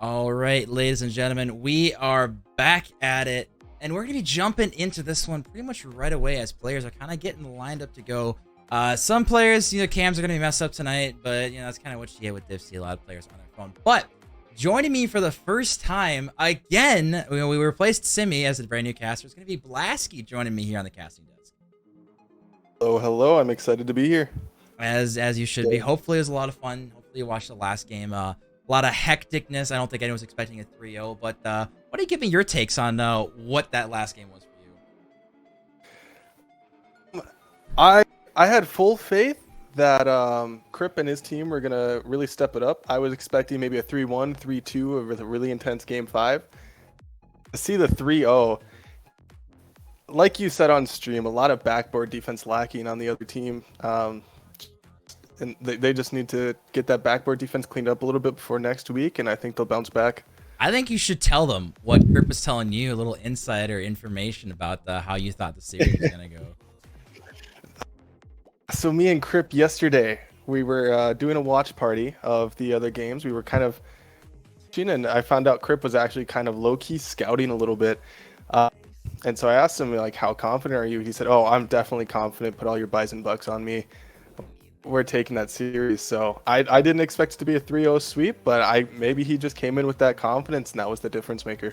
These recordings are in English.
All right, ladies and gentlemen, we are back at it, and we're going to be jumping into this one pretty much right away as players are kind of getting lined up to go. Some players, cams are going to be messed up tonight, but, that's kind of what you get with DivC. A lot of players on their phone. But joining me for the first time, again, we replaced Simi as a brand new caster. It's going to be Blasky joining me here on the casting desk. Oh, hello. I'm excited to be here. As you should be. Hopefully it was a lot of fun. Hopefully you watched the last game. A lot of hecticness. I don't think anyone was expecting a 3-0, but what do you give me your takes on what that last game was for you? I had full faith that Crip and his team were going to really step it up. I was expecting maybe a 3-1, 3-2 with a really intense game 5. To see the 3-0, like you said on stream, a lot of backboard defense lacking on the other team. And they just need to get that backboard defense cleaned up a little bit before next week, and I think they'll bounce back. I think you should tell them what Crip was telling you, a little insider information about how you thought the series was going to go. So me and Crip yesterday, we were doing a watch party of the other games. We were kind of, and I found out Crip was actually kind of low-key scouting a little bit. And so I asked him, like, how confident are you? He said, oh, I'm definitely confident. Put all your Bison bucks on me. We're taking that series. So I didn't expect it to be a 3-0 sweep, but maybe he just came in with that confidence, and that was the difference maker.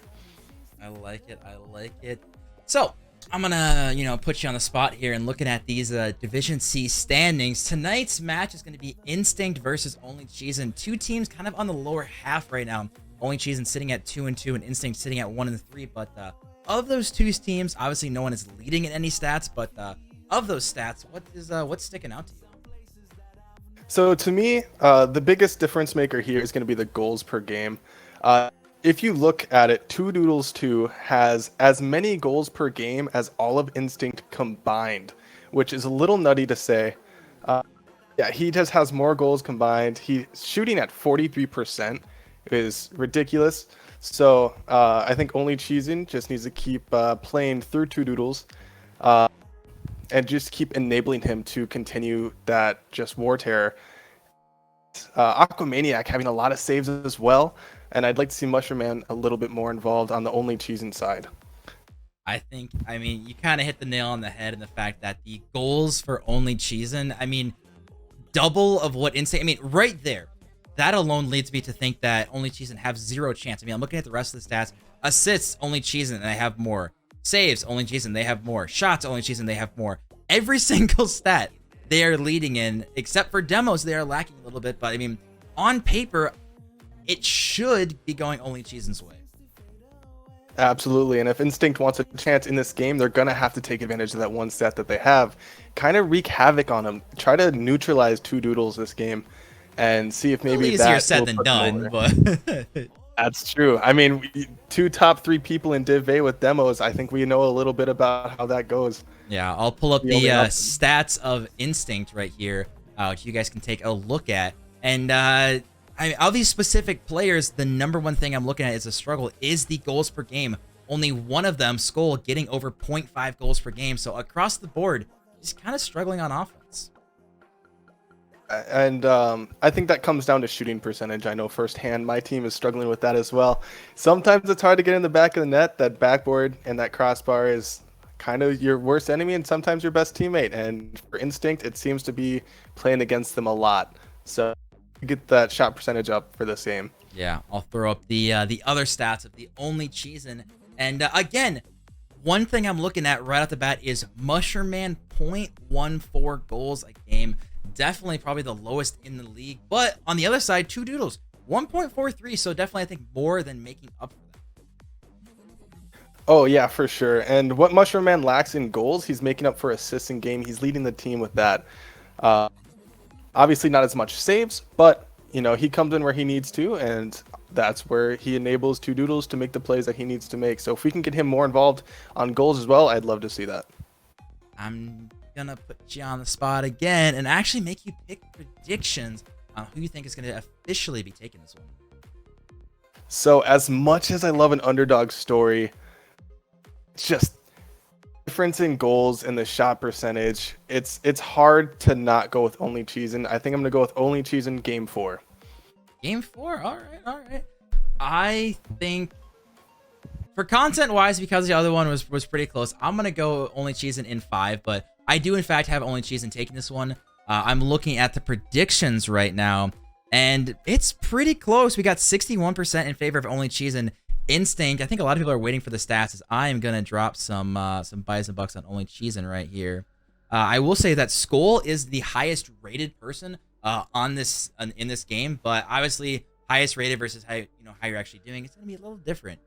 I like it. I like it. So I'm gonna put you on the spot here and looking at these Division C standings. Tonight's match is going to be Instinct versus Only Cheezin. Two teams kind of on the lower half right now. Only Cheezin sitting at 2-2 and Instinct sitting at 1-3. But of those two teams, obviously no one is leading in any stats. But of those stats, what's sticking out to you? So to me, the biggest difference maker here is going to be the goals per game. If you look at it, Two Doodles 2 has as many goals per game as all of Instinct combined, which is a little nutty to say. Yeah, he just has more goals combined. He's shooting at 43%. It is ridiculous. So I think Only Cheezin just needs to keep playing through Two Doodles. And just keep enabling him to continue that just war terror. Aquamaniac having a lot of saves as well, and I'd like to see Mushroom Man a little bit more involved on the Only Cheezin side. I mean, you kind of hit the nail on the head in the fact that the goals for Only Cheezin, double of what Instinct, right there. That alone leads me to think that Only Cheezin have zero chance. I'm looking at the rest of the stats. Assists, Only Cheezin, and they have more. Saves, Only Cheezin, they have more. Shots, Only Cheezin, they have more. Every single stat they are leading in, except for demos, they are lacking a little bit. But on paper, it should be going Only Cheezin's way. Absolutely, and if Instinct wants a chance in this game, they're gonna have to take advantage of that one stat that they have, kind of wreak havoc on them, try to neutralize Two Doodles this game, and see if maybe easier said than done, but. That's true. Two top 3 people in Div A with demos. I think we know a little bit about how that goes. Yeah, I'll pull up the stats of Instinct right here, which you guys can take a look at. And of these specific players, the number one thing I'm looking at is a struggle is the goals per game. Only one of them, Skull, getting over 0.5 goals per game. So across the board, he's kind of struggling on offense. And I think that comes down to shooting percentage. I know firsthand my team is struggling with that as well. Sometimes it's hard to get in the back of the net. That backboard and that crossbar is kind of your worst enemy and sometimes your best teammate. And for Instinct, it seems to be playing against them a lot. So get that shot percentage up for this game. Yeah, I'll throw up the other stats of the Only Cheezin. And again, one thing I'm looking at right off the bat is Mushroom Man, 0.14 goals a game. Definitely probably the lowest in the league. But on the other side, Two Doodles, 1.43. So definitely I think more than making up for that. Oh, yeah, for sure. And what Mushroom Man lacks in goals, he's making up for assists in game. He's leading the team with that. Obviously not as much saves, but, he comes in where he needs to, and that's where he enables Two Doodles to make the plays that he needs to make. So if we can get him more involved on goals as well, I'd love to see that. I'm gonna put you on the spot again and actually make you pick predictions on who you think is gonna officially be taking this one. So as much as I love an underdog story, it's just difference in goals and the shot percentage. It's hard to not go with Only Cheezin. I think I'm gonna go with Only Cheezin game 4. Game 4, all right. I think for content wise, because the other one was pretty close, I'm gonna go Only Cheezin in 5, but I do in fact have Only Cheezin taking this one. I'm looking at the predictions right now, and it's pretty close. We got 61% in favor of Only Cheezin. Instinct, I think a lot of people are waiting for the stats, as I am gonna drop some buys and bucks on Only Cheezin right here. I will say that Skull is the highest rated person in this game, but obviously highest rated versus how you're actually doing, it's gonna be a little different.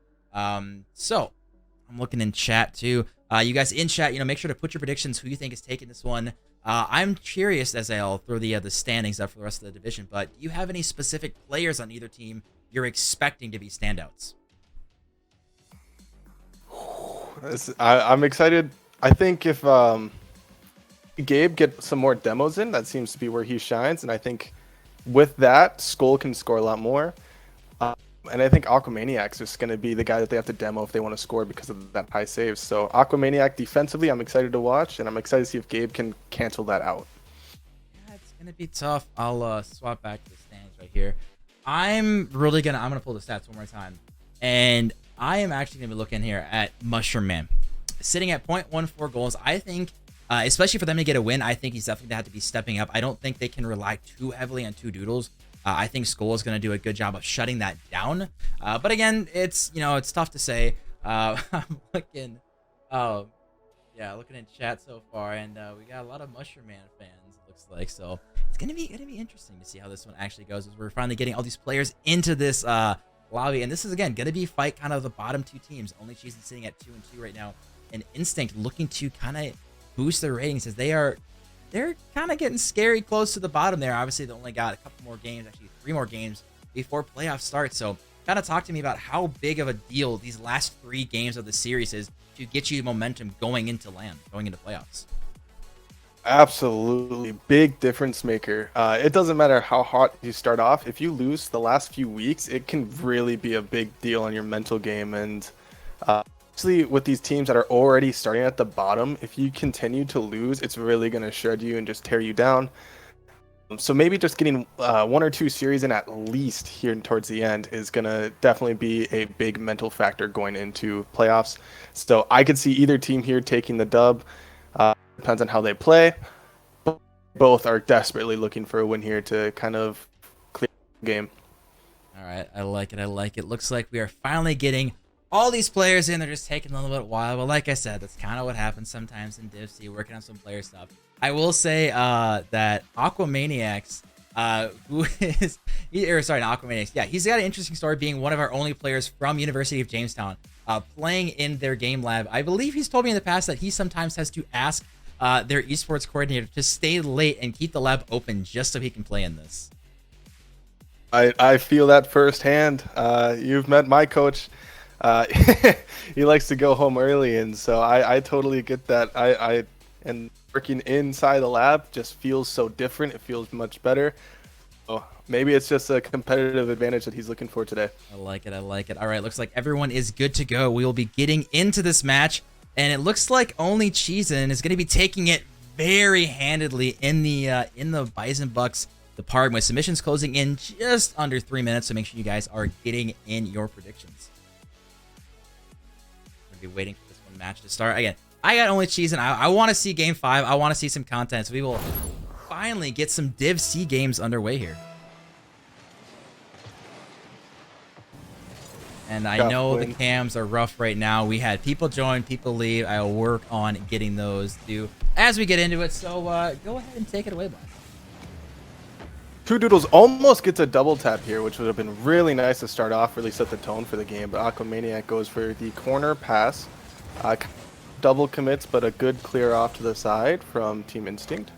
So I'm looking in chat too. You guys in chat, make sure to put your predictions, who you think is taking this one. I'm curious, as I'll throw the standings up for the rest of the division, but do you have any specific players on either team you're expecting to be standouts? I'm excited. I think if Gabe gets some more demos in, that seems to be where he shines, and I think with that, Skull can score a lot more. And I think Aquamaniac's just going to be the guy that they have to demo if they want to score because of that high saves. So Aquamaniac defensively, I'm excited to watch, and I'm excited to see if Gabe can cancel that out. Yeah, it's going to be tough. I'll swap back to the standings right here. I'm gonna pull the stats one more time, and I am actually going to be looking here at Mushroom Man, sitting at 0.14 goals. I think, especially for them to get a win, I think he's definitely going to have to be stepping up. I don't think they can rely too heavily on two doodles. I think Skull is going to do a good job of shutting that down. But again, it's tough to say. I'm looking, looking in chat so far, and we got a lot of Mushroom Man fans, it looks like. So it's gonna be interesting to see how this one actually goes, as we're finally getting all these players into this lobby. And this is again gonna be fight kind of the bottom two teams. Only Cheezin sitting at 2-2 right now, and Instinct looking to kind of boost their ratings, as they're kind of getting scary close to the bottom there. Obviously, they only got a couple more games, actually 3 more games before playoffs start. So kind of talk to me about how big of a deal these last 3 games of the series is to get you momentum going into playoffs. Absolutely. Big difference maker. It doesn't matter how hot you start off. If you lose the last few weeks, it can really be a big deal on your mental game. And especially with these teams that are already starting at the bottom, if you continue to lose, it's really going to shred you and just tear you down. So maybe just getting 1 or 2 series in at least here towards the end is going to definitely be a big mental factor going into playoffs. So I could see either team here taking the dub. Depends on how they play. Both are desperately looking for a win here to kind of clear the game. All right, I like it. Looks like we are finally getting all these players in. They're just taking a little bit while, but like I said, that's kind of what happens sometimes in Div C, working on some player stuff. I will say that Aquamaniacs, Aquamaniacs, yeah, he's got an interesting story, being one of our only players from University of Jamestown, playing in their game lab. I believe he's told me in the past that he sometimes has to ask their esports coordinator to stay late and keep the lab open just so he can play in this. I feel that firsthand. You've met my coach. He likes to go home early, and so I totally get that. And working inside the lab just feels so different. It feels much better. So maybe it's just a competitive advantage that he's looking for today. I like it. All right, looks like everyone is good to go. We will be getting into this match, and it looks like Only Cheezin is going to be taking it very handedly in the Bison Bucks department, with submissions closing in just under 3 minutes. So make sure you guys are getting in your predictions. We're going to be waiting for this one match to start. Again, I got Only Cheezin. I want to see Game 5. I want to see some content. So we will finally get some Div C games underway here. And I know the cams are rough right now. We had people join, people leave. I'll work on getting those too as we get into it. So go ahead and take it away, boss. Two Doodles almost gets a double tap here, which would have been really nice to start off, really set the tone for the game. But Aquamaniac goes for the corner pass. Double commits, but a good clear off to the side from Team Instinct.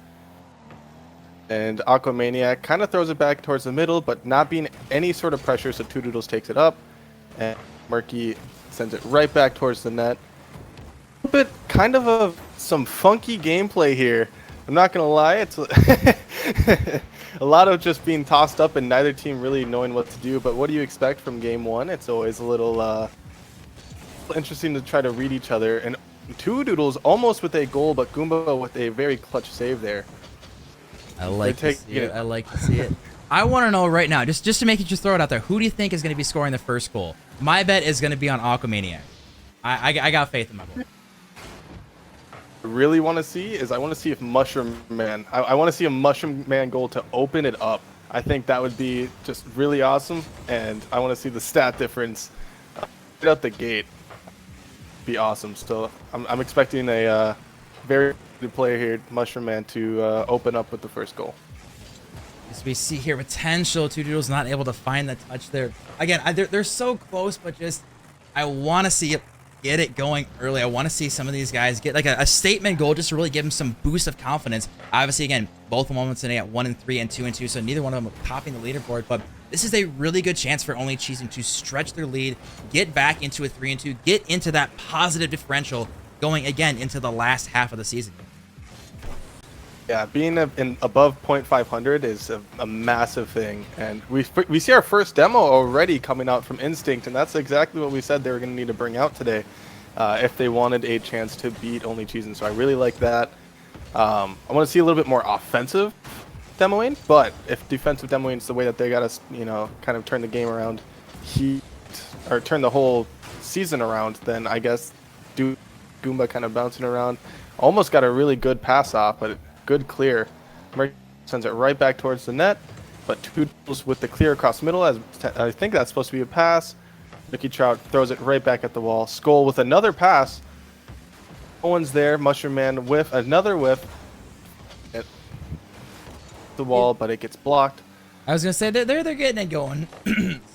And Aquamaniac kind of throws it back towards the middle, but not being any sort of pressure, so Two Doodles takes it up. And Murky sends it right back towards the net. A bit kind of some funky gameplay here. I'm not going to lie, it's a lot of just being tossed up and neither team really knowing what to do. But what do you expect from game 1? It's always a little interesting to try to read each other. And Two Doodles almost with a goal, but Goomba with a very clutch save there. I like to see it. I want to know right now, just to make it, just throw it out there. Who do you think is going to be scoring the first goal? My bet is going to be on Aquamaniac. I got faith in my boy. Really want to see is I want to see if Mushroom Man. I want to see a Mushroom Man goal to open it up. I think that would be just really awesome, and I want to see the stat difference right out the gate. Be awesome. So I'm expecting a very good player here, Mushroom Man, to open up with the first goal. As we see here, potential. Two Doodles not able to find the touch there. Again, they're so close, but just I want to see it. Get it going early. I want to see some of these guys get like a statement goal just to really give them some boost of confidence. Obviously, again, both of them today at 1 and 3 and 2 and 2, so neither one of them are topping the leaderboard. But this is a really good chance for Only Cheezin to stretch their lead, get back into a 3 and 2, get into that positive differential going again into the last half of the season. Yeah, being in above 0.500 is a massive thing, and we see our first demo already coming out from Instinct, and that's exactly what we said they were going to need to bring out today if they wanted a chance to beat Only Cheezin. So I really like that. I want to see a little bit more offensive demoing, but if defensive demoing is the way that they got us, kind of turn the game around, or turn the whole season around, then I guess Goomba kind of bouncing around, almost got a really good pass off, but good clear. Murky sends it right back towards the net, but Two Doodles with the clear across middle, as I think that's supposed to be a pass. Mickey Trout throws it right back at the wall. Skull with another pass. No one's there. Mushroom Man whiff, another whiff. At the wall, but it gets blocked. I was gonna say they're getting it going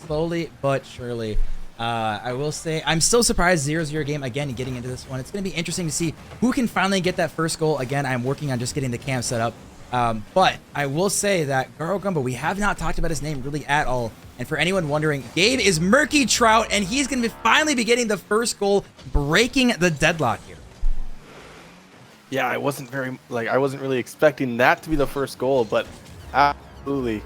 slowly but surely. I will say I'm still surprised 0-0 game again getting into this one. It's going to be interesting to see who can finally get that first goal. Again, I'm working on just getting the cam set up. But I will say that Garo Gumbo, we have not talked about his name really at all. And for anyone wondering, Gabe is Murky Trout, and he's going to finally be getting the first goal, breaking the deadlock here. Yeah, I wasn't really expecting that to be the first goal, but absolutely.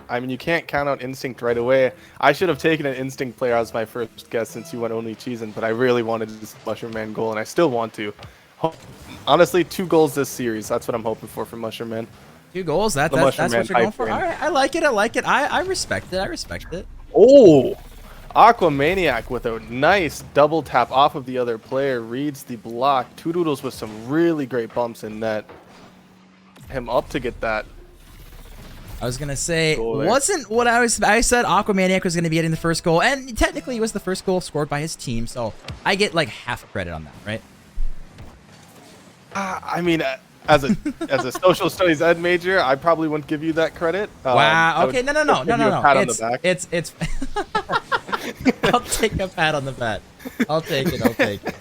I mean, you can't count out Instinct right away. I should have taken an Instinct player as my first guess since you went Only Cheezin, but I really wanted this Mushroom Man goal, and I still want to. Honestly, 2 goals this series. That's what I'm hoping for Mushroom Man. 2 goals? That's what you're going for? All right, I like it. I respect it. Oh! Aquamaniac with a nice double tap off of the other player. Reads the block. Two Doodles with some really great bumps in net. Him up to get that. I was gonna say, wasn't what I said Aquamaniac was gonna be getting the first goal, and technically it was the first goal scored by his team, so I get like half credit on that, right? I mean, as a social studies ed major, I probably wouldn't give you that credit. Wow. Okay. No. Pat on the back. It's. I'll take a pat on the back. I'll take it.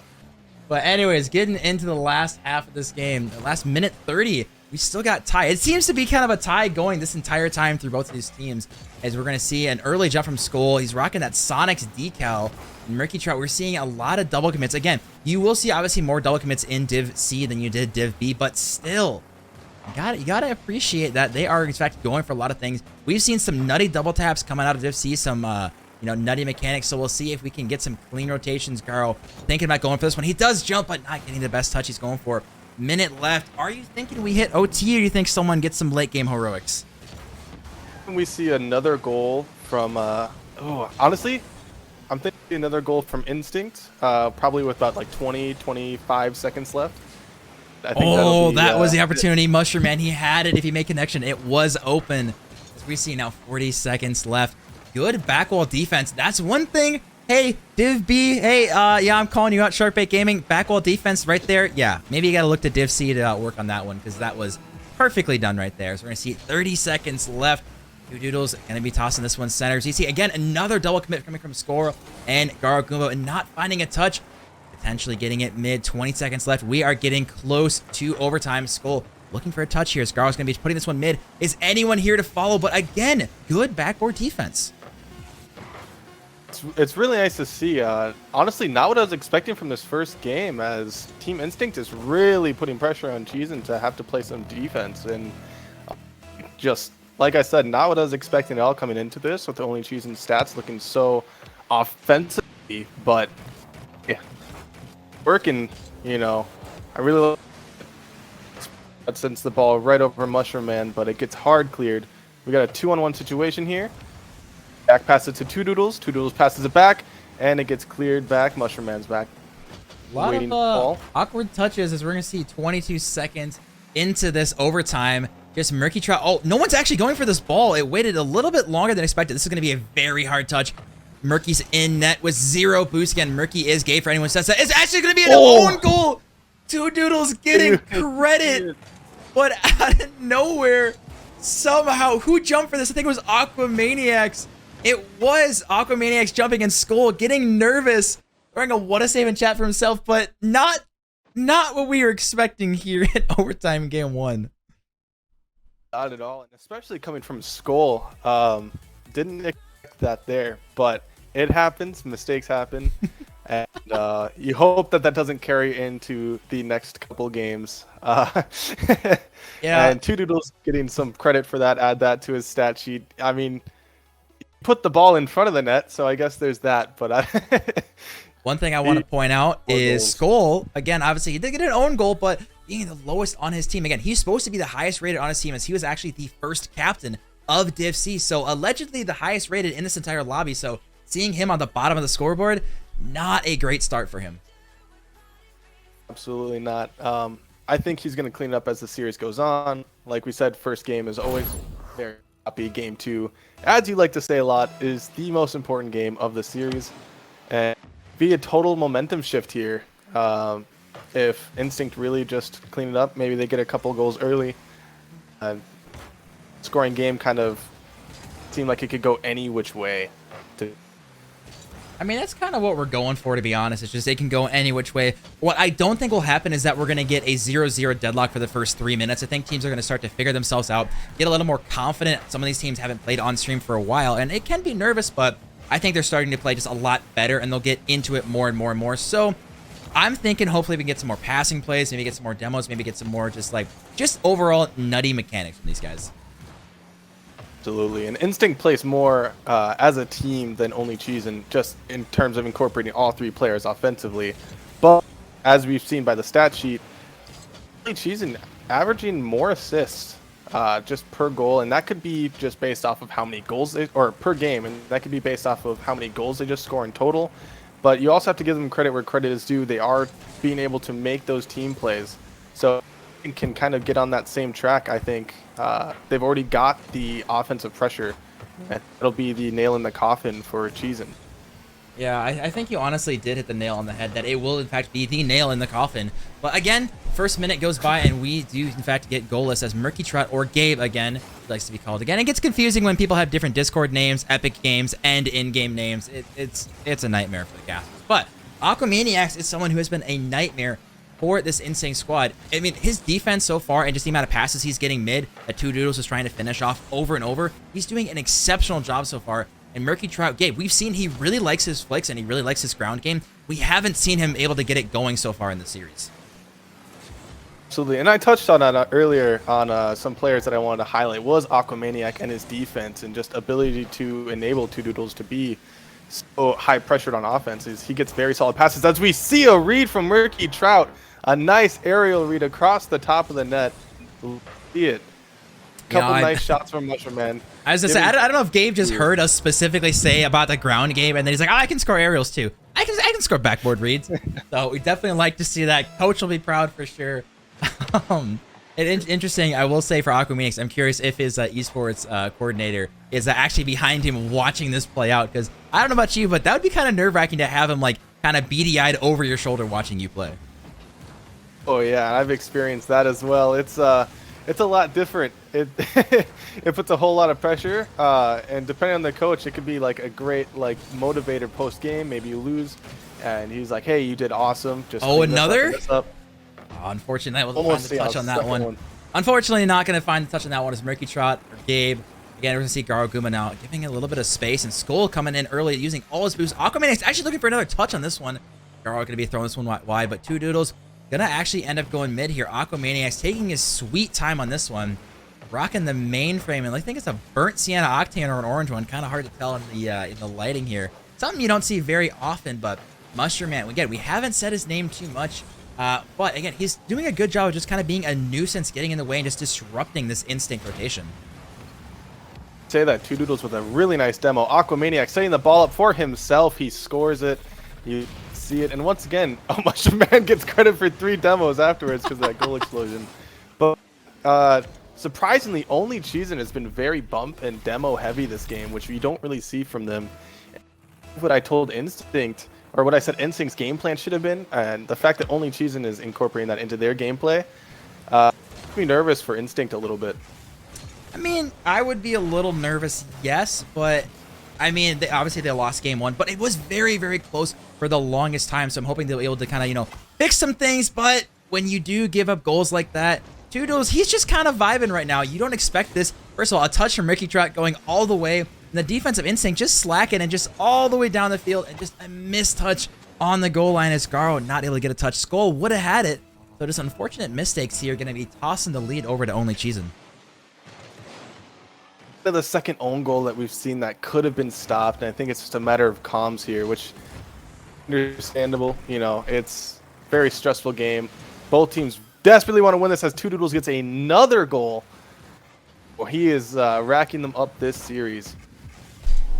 But anyways, getting into the last half of this game, the last minute 30. We still got tie. It seems to be kind of a tie going this entire time through both of these teams, as we're going to see an early jump from Skull. He's rocking that Sonic's decal. And Murky Trout, we're seeing a lot of double commits. Again, you will see obviously more double commits in Div C than you did Div B, but still, you gotta appreciate that they are in fact going for a lot of things. We've seen some nutty double taps coming out of Div C, some nutty mechanics. So we'll see if we can get some clean rotations. Garo thinking about going for this one. He does jump, but not getting the best touch he's going for. Minute left. Are you thinking we hit OT, or do you think someone gets some late game heroics? We see another goal from honestly, I'm thinking another goal from Instinct, probably with about like 25 seconds left. I think that was the opportunity. Mushroom Man, he had it. If he made connection, it was open. As we see now 40 seconds left. Good back wall defense. That's one thing. Hey, Div B, hey, yeah, I'm calling you out, Sharkbait Gaming. Back wall defense right there. Yeah, maybe you got to look to Div C to work on that one, because that was perfectly done right there. So we're going to see 30 seconds left. Two Doodles going to be tossing this one center. So you see, again, another double commit coming from Score and Garo Gumbo, and not finding a touch. Potentially getting it mid. 20 seconds left. We are getting close to overtime. Skull looking for a touch here. Scar's going to be putting this one mid. Is anyone here to follow? But again, good backboard defense. It's really nice to see. Honestly, not what I was expecting from this first game, as Team Instinct is really putting pressure on Cheezin to have to play some defense. And just, like I said, not what I was expecting at all coming into this, with Only Cheezin stats looking so offensively. But, yeah, working, I really that sends the ball right over Mushroom Man, but it gets hard cleared. We got a 2-on-1 situation here. Back pass it to Two Doodles. Two Doodles passes it back, and it gets cleared back. Mushroom Man's back. A lot of awkward touches as we're going to see 22 seconds into this overtime. Just Murky Trout. Oh, no one's actually going for this ball. It waited a little bit longer than expected. This is going to be a very hard touch. Murky's in net with 0 boost. Again, Murky is gay for anyone who says that. It's actually going to be an own goal. Two Doodles getting credit. But out of nowhere, somehow, who jumped for this? I think it was Aquamaniacs. It was Aquamaniacs jumping in Skull, getting nervous. Throwing a what a save in chat for himself, but not what we were expecting here in overtime game 1. Not at all, and especially coming from Skull. Didn't expect that there, but it happens. Mistakes happen, and you hope that doesn't carry into the next couple games. Yeah. And Two Doodles getting some credit for that. Add that to his stat sheet. I mean, put the ball in front of the net, so I guess there's that. But one thing I want to point out is Skull, again, obviously he did get an own goal, but being the lowest on his team. Again, he's supposed to be the highest rated on his team as he was actually the first captain of Div C. So allegedly the highest rated in this entire lobby. So seeing him on the bottom of the scoreboard, not a great start for him. Absolutely not. I think he's going to clean it up as the series goes on. Like we said, first game is always very happy. Game 2, as you like to say a lot, is the most important game of the series. And be a total momentum shift here. If Instinct really just clean it up, maybe they get a couple goals early. Scoring game kind of seemed like it could go any which way. I mean, that's kind of what we're going for, to be honest. It's just it can go any which way. What I don't think will happen is that we're going to get a 0-0 deadlock for the first 3 minutes. I think teams are going to start to figure themselves out, get a little more confident. Some of these teams haven't played on stream for a while, and it can be nervous, but I think they're starting to play just a lot better, and they'll get into it more and more and more. So I'm thinking hopefully we can get some more passing plays, maybe get some more demos, maybe get some more just overall nutty mechanics from these guys. Absolutely. And Instinct plays more as a team than only Cheezin, just in terms of incorporating all 3 players offensively. But as we've seen by the stat sheet, Cheezin averaging more assists just per goal, and that could be just based off of how many goals or per game, and that could be based off of how many goals they just score in total. But you also have to give them credit where credit is due. They are being able to make those team plays, so can kind of get on that same track. I think they've already got the offensive pressure, and it'll be the nail in the coffin for Cheezin. Yeah, I think you honestly did hit the nail on the head, that it will in fact be the nail in the coffin. But again, first minute goes by and we do in fact get goalless as Murky Trout, or Gabe again, likes to be called again. It gets confusing when people have different Discord names, Epic Games, and in-game names. It's a nightmare for the casters. But Aquamaniacs is someone who has been a nightmare for this Insane squad. I mean, his defense so far and just the amount of passes he's getting mid that Two Doodles is trying to finish off over and over, he's doing an exceptional job so far. And Murky Trout, Gabe, we've seen he really likes his flicks and he really likes his ground game. We haven't seen him able to get it going so far in the series. Absolutely, and I touched on that earlier on some players that I wanted to highlight was Aquamaniac and his defense and just ability to enable Two Doodles to be so high pressured on offenses. He gets very solid passes, as we see a read from Murky Trout, a nice aerial read across the top of the net. See it. Couple nice shots from Mushroom Man. I don't know if Gabe just heard us specifically say about the ground game, and then he's like, oh, I can score aerials too. I can score backboard reads. So we definitely like to see that. Coach will be proud for sure. Interesting, I will say for Aquamaniacs, I'm curious if his esports coordinator is actually behind him watching this play out, because I don't know about you, but that would be kind of nerve-wracking to have him like kind of beady-eyed over your shoulder watching you play. Oh yeah, I've experienced that as well. It's a lot different. It it puts a whole lot of pressure, and depending on the coach, it could be like a great like motivator post game. Maybe you lose, and he's like, "Hey, you did awesome." Just another. This up. Oh, unfortunately, I wasn't find the touch on that one. Unfortunately, not going to find the touch on that one is Murky Trot or Gabe. Again, we're going to see Garoguma now giving it a little bit of space, and Skull coming in early using all his boosts. Aquaman's actually looking for another touch on this one. Garo going to be throwing this one wide, but Two Doodles going to actually end up going mid here. Aquamaniac's taking his sweet time on this one. Rocking the mainframe, and I think it's a burnt sienna octane or an orange one. Kind of hard to tell in the lighting here. Something you don't see very often, but Mushroom Man, again, we haven't said his name too much. But again, he's doing a good job of just kind of being a nuisance, getting in the way and just disrupting this Instinct rotation. say that Two Doodles with a really nice demo. Aquamaniac setting the ball up for himself. He scores it. You see it. And once again, Mushroom Man gets credit for 3 demos afterwards because of that goal explosion. But surprisingly, only Cheezin has been very bump and demo heavy this game, which you don't really see from them. What I told Instinct, or what I said Instinct's game plan should have been, and the fact that only Cheezin is incorporating that into their gameplay, makes me nervous for Instinct a little bit. I mean, I would be a little nervous, yes, but I mean, obviously they lost game 1, but it was very, very close for the longest time. So I'm hoping they'll be able to kind of, fix some things. But when you do give up goals like that, Two Doodles, he's just kind of vibing right now. You don't expect this. First of all, a touch from Ricky Trot going all the way. And the defensive instinct just slacking and just all the way down the field. And just a missed touch on the goal line as Garo not able to get a touch. Skull would have had it. So just unfortunate mistakes here going to be tossing the lead over to only Cheezin. The second own goal that we've seen that could have been stopped, and I think it's just a matter of comms here, which understandable. It's a very stressful game. Both teams desperately want to win this as Two Doodles gets another goal. Well, he is racking them up this series.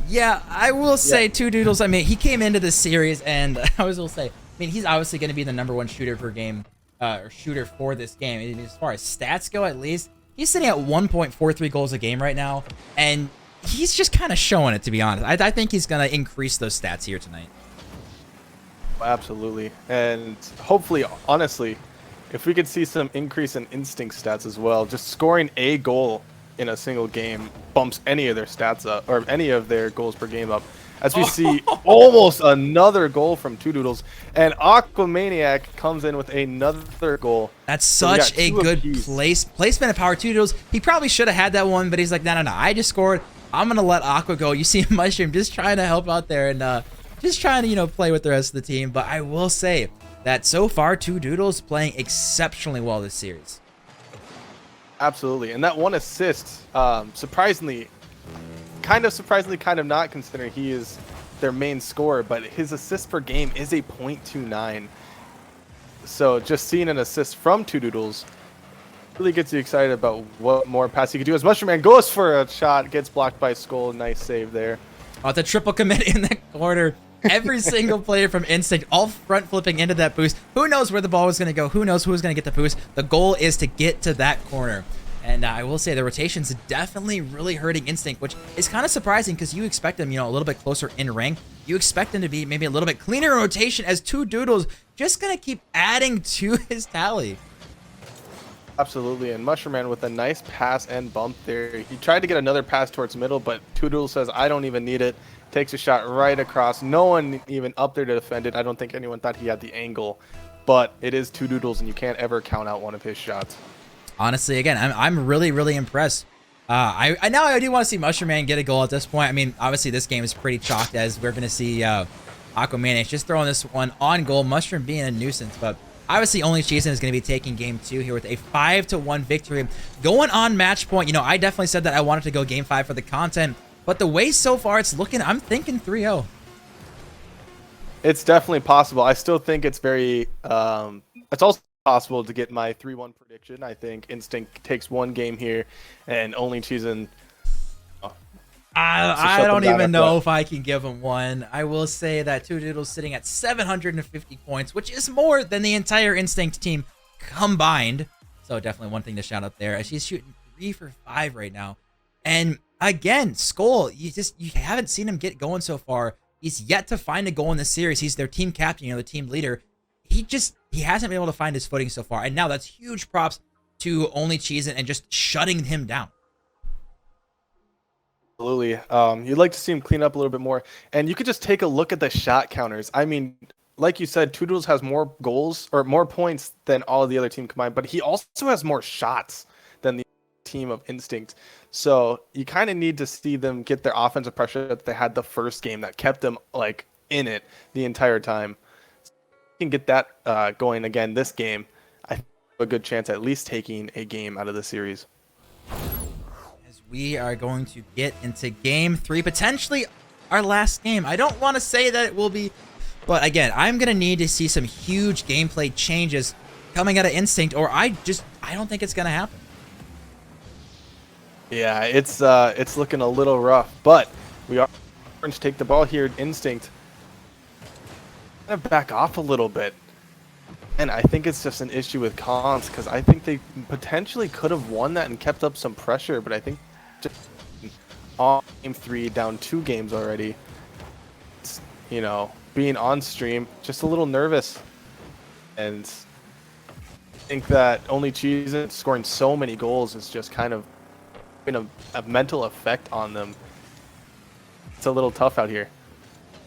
Yeah, I will say Two Doodles, I mean, he came into this series, and I will say, I mean, he's obviously going to be the #1 shooter per game, or shooter for this game. I mean, as far as stats go, at least, he's sitting at 1.43 goals a game right now, and he's just kind of showing it, to be honest. I think he's going to increase those stats here tonight. Absolutely. And hopefully, honestly, if we could see some increase in instinct stats as well, just scoring a goal in a single game bumps any of their stats up, or any of their goals per game up. As we see almost another goal from Two Doodles, and Aquamaniac comes in with another goal. That's such a good placement of power. Two Doodles, he probably should have had that one, but he's like, no, I just scored. I'm going to let Aqua go. You see Mushroom just trying to help out there and just trying to, play with the rest of the team. But I will say that so far, Two Doodles playing exceptionally well this series. Absolutely. And that one assist, surprisingly, kind of not, considering he is their main scorer, but his assist per game is a .29. So just seeing an assist from Two Doodles really gets you excited about what more pass he could do. As Mushroom Man goes for a shot, gets blocked by Skull. Nice save there. Oh, the triple commit in the corner. Every single player from Instinct all front flipping into that boost. Who knows where the ball was going to go? Who knows who's going to get the boost? The goal is to get to that corner. And I will say the rotation's definitely really hurting Instinct, which is kind of surprising because you expect them, a little bit closer in rank. You expect them to be maybe a little bit cleaner in rotation, as Two Doodles just going to keep adding to his tally. Absolutely. And Mushroom Man with a nice pass and bump there. He tried to get another pass towards middle, but Two Doodles says, I don't even need it. Takes a shot right across. No one even up there to defend it. I don't think anyone thought he had the angle, but it is Two Doodles, and you can't ever count out one of his shots. Honestly, again, I'm really, really impressed. I do want to see Mushroom Man get a goal at this point. I mean, obviously this game is pretty chalked, as we're going to see Aquamaniac just throwing this one on goal. Mushroom being a nuisance, but obviously only Cheezin is going to be taking game 2 here with a 5-1 victory. Going on match point, I definitely said that I wanted to go game 5 for the content, but the way so far it's looking, I'm thinking 3-0. It's definitely possible. I still think it's very, it's also possible to get my 3-1 prediction. I think Instinct takes one game here, and only Cheezin. I don't even know if I can give him one. I will say that Two Doodles sitting at 750 points, which is more than the entire Instinct team combined. So definitely one thing to shout out there, as he's shooting 3 for 5 right now. And again, Skull, you haven't seen him get going so far. He's yet to find a goal in this series. He's their team captain, the team leader. He hasn't been able to find his footing so far. And now that's huge props to only Cheezin and just shutting him down. Absolutely. You'd like to see him clean up a little bit more. And you could just take a look at the shot counters. I mean, like you said, Two Doodles has more goals or more points than all of the other team combined, but he also has more shots than the team of Instinct. So you kind of need to see them get their offensive pressure that they had the first game that kept them in it the entire time. So you can get that going again this game. I think a good chance at least taking a game out of the series. As we are going to get into game 3, potentially our last game. I don't want to say that it will be, but again, I'm going to need to see some huge gameplay changes coming out of Instinct, or I don't think it's going to happen. Yeah, it's looking a little rough, but we are going to take the ball here. Instinct kind of back off a little bit. And I think it's just an issue with Cons because I think they potentially could have won that and kept up some pressure, but I think just on game 3, down 2 games already, it's, you know, being on stream, just a little nervous. And I think that only Cheezin scoring so many goals is just kind of been a mental effect on them. It's a little tough out here.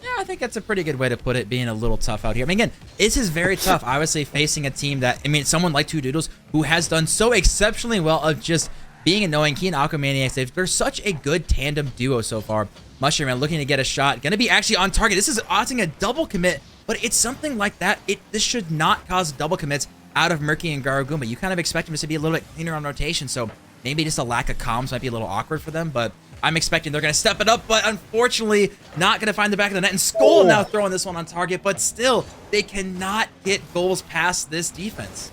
Yeah, I think that's a pretty good way to put it, being a little tough out here. I mean, again, this is very tough, obviously, facing a team that, I mean, someone like Two Doodles, who has done so exceptionally well of just being annoying. He and Aquamaniacs, they're such a good tandem duo so far. Mushroom Man looking to get a shot, going to be actually on target. This is odding a double commit, but it's something like that. This should not cause double commits out of Murky and Garaguma. You kind of expect him to be a little bit cleaner on rotation, so maybe just a lack of comms might be a little awkward for them, but I'm expecting they're going to step it up, but unfortunately not going to find the back of the net. And Skull now throwing this one on target, but still, they cannot get goals past this defense.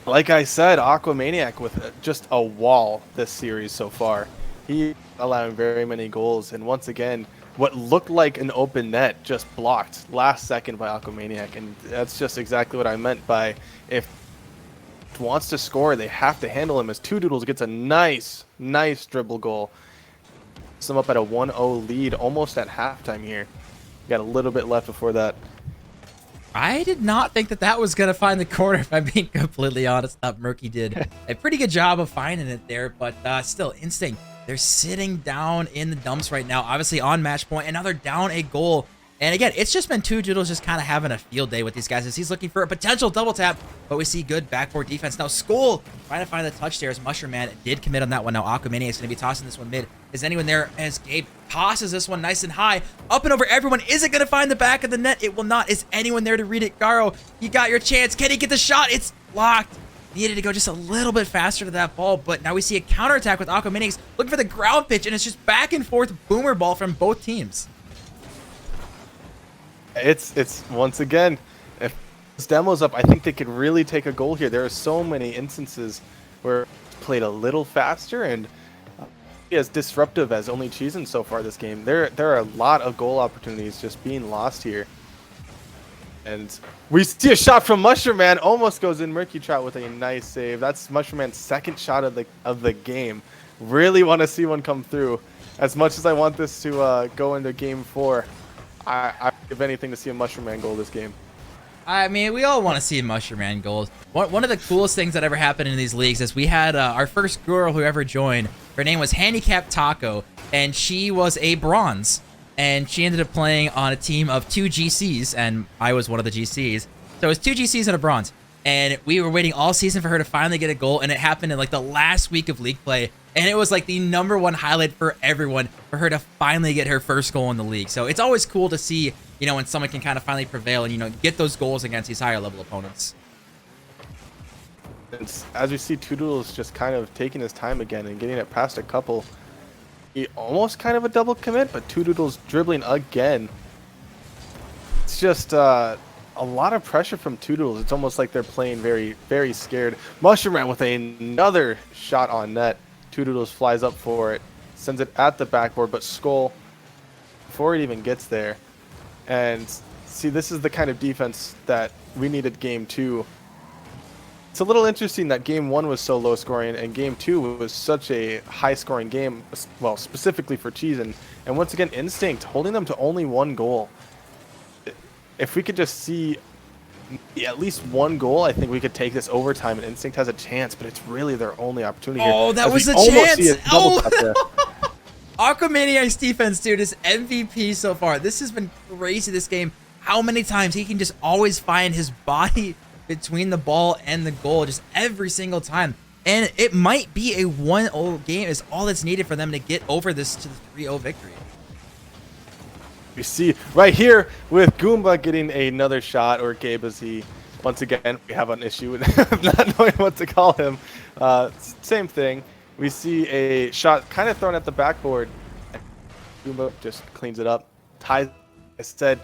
Like I said, Aquamaniac with just a wall this series so far. He allowing very many goals, and once again, what looked like an open net just blocked last second by Aquamaniac, and that's just exactly what I meant by if wants to score, they have to handle him, as Two Doodles gets a nice dribble goal. Sum up at a 1-0 lead almost at halftime here. Got a little bit left before that. I did not think that was going to find the corner, if I'm being completely honest. Murky did a pretty good job of finding it there, but still, Instinct, they're sitting down in the dumps right now, obviously on match point, and now they're down a goal. And again, it's just been Two Doodles just kind of having a field day with these guys as he's looking for a potential double tap, but we see good backboard defense. Now, Skull trying to find the touch there as Mushroom Man did commit on that one. Now, Aquamania is going to be tossing this one mid. Is anyone there as Gabe tosses this one nice and high, up and over everyone? Is it going to find the back of the net? It will not. Is anyone there to read it? Garo, you got your chance. Can he get the shot? It's blocked. Needed to go just a little bit faster to that ball, but now we see a counterattack with Aquamaniacs looking for the ground pitch, and it's just back and forth boomer ball from both teams. It's once again, if this demo's up, I think they could really take a goal here. There are so many instances where it's played a little faster and as disruptive as only Cheezin so far this game. There are a lot of goal opportunities just being lost here. And we see a shot from Mushroom Man, almost goes in. Murky Trout with a nice save. That's Mushroom Man's second shot of the game. Really want to see one come through. As much as I want this to go into game 4, I give anything to see a Mushroom Man goal this game. I mean, we all want to see Mushroom Man goals. One of the coolest things that ever happened in these leagues is we had our first girl who ever joined. Her name was Handicap Taco, and she was a bronze. And she ended up playing on a team of 2 GCs, and I was one of the GCs. So it was 2 GCs and a bronze. And we were waiting all season for her to finally get a goal, and it happened in like the last week of league play. And it was like the #1 highlight for everyone for her to finally get her first goal in the league. So it's always cool to see, you know, when someone can kind of finally prevail and, you know, get those goals against these higher level opponents. And as we see, Two Doodles just kind of taking his time again and getting it past a couple. He almost kind of a double commit, but Two Doodles dribbling again. It's just a lot of pressure from Two Doodles. It's almost like they're playing very scared. Mushroom Man with another shot on net. Two Doodles flies up for it, sends it at the backboard, but Skull, before it even gets there. And see, this is the kind of defense that we needed game 2. It's a little interesting that game 1 was so low scoring and game 2 was such a high scoring game, well, specifically for Cheezin. And once again, Instinct holding them to only 1 goal. If we could just see at least 1 goal, I think we could take this overtime, and Instinct has a chance, but it's really their only opportunity here. Oh, that was a chance! Oh! Aquamaniac's defense, dude, is MVP so far. This has been crazy, this game. How many times he can just always find his body between the ball and the goal, just every single time. And it might be a 1-0 game is all that's needed for them to get over this to the 3-0 victory. We see right here with Goomba getting another shot, or Gabe, as he, once again, we have an issue with not knowing what to call him. Same thing. We see a shot kind of thrown at the backboard. Goomba just cleans it up. Ties. I said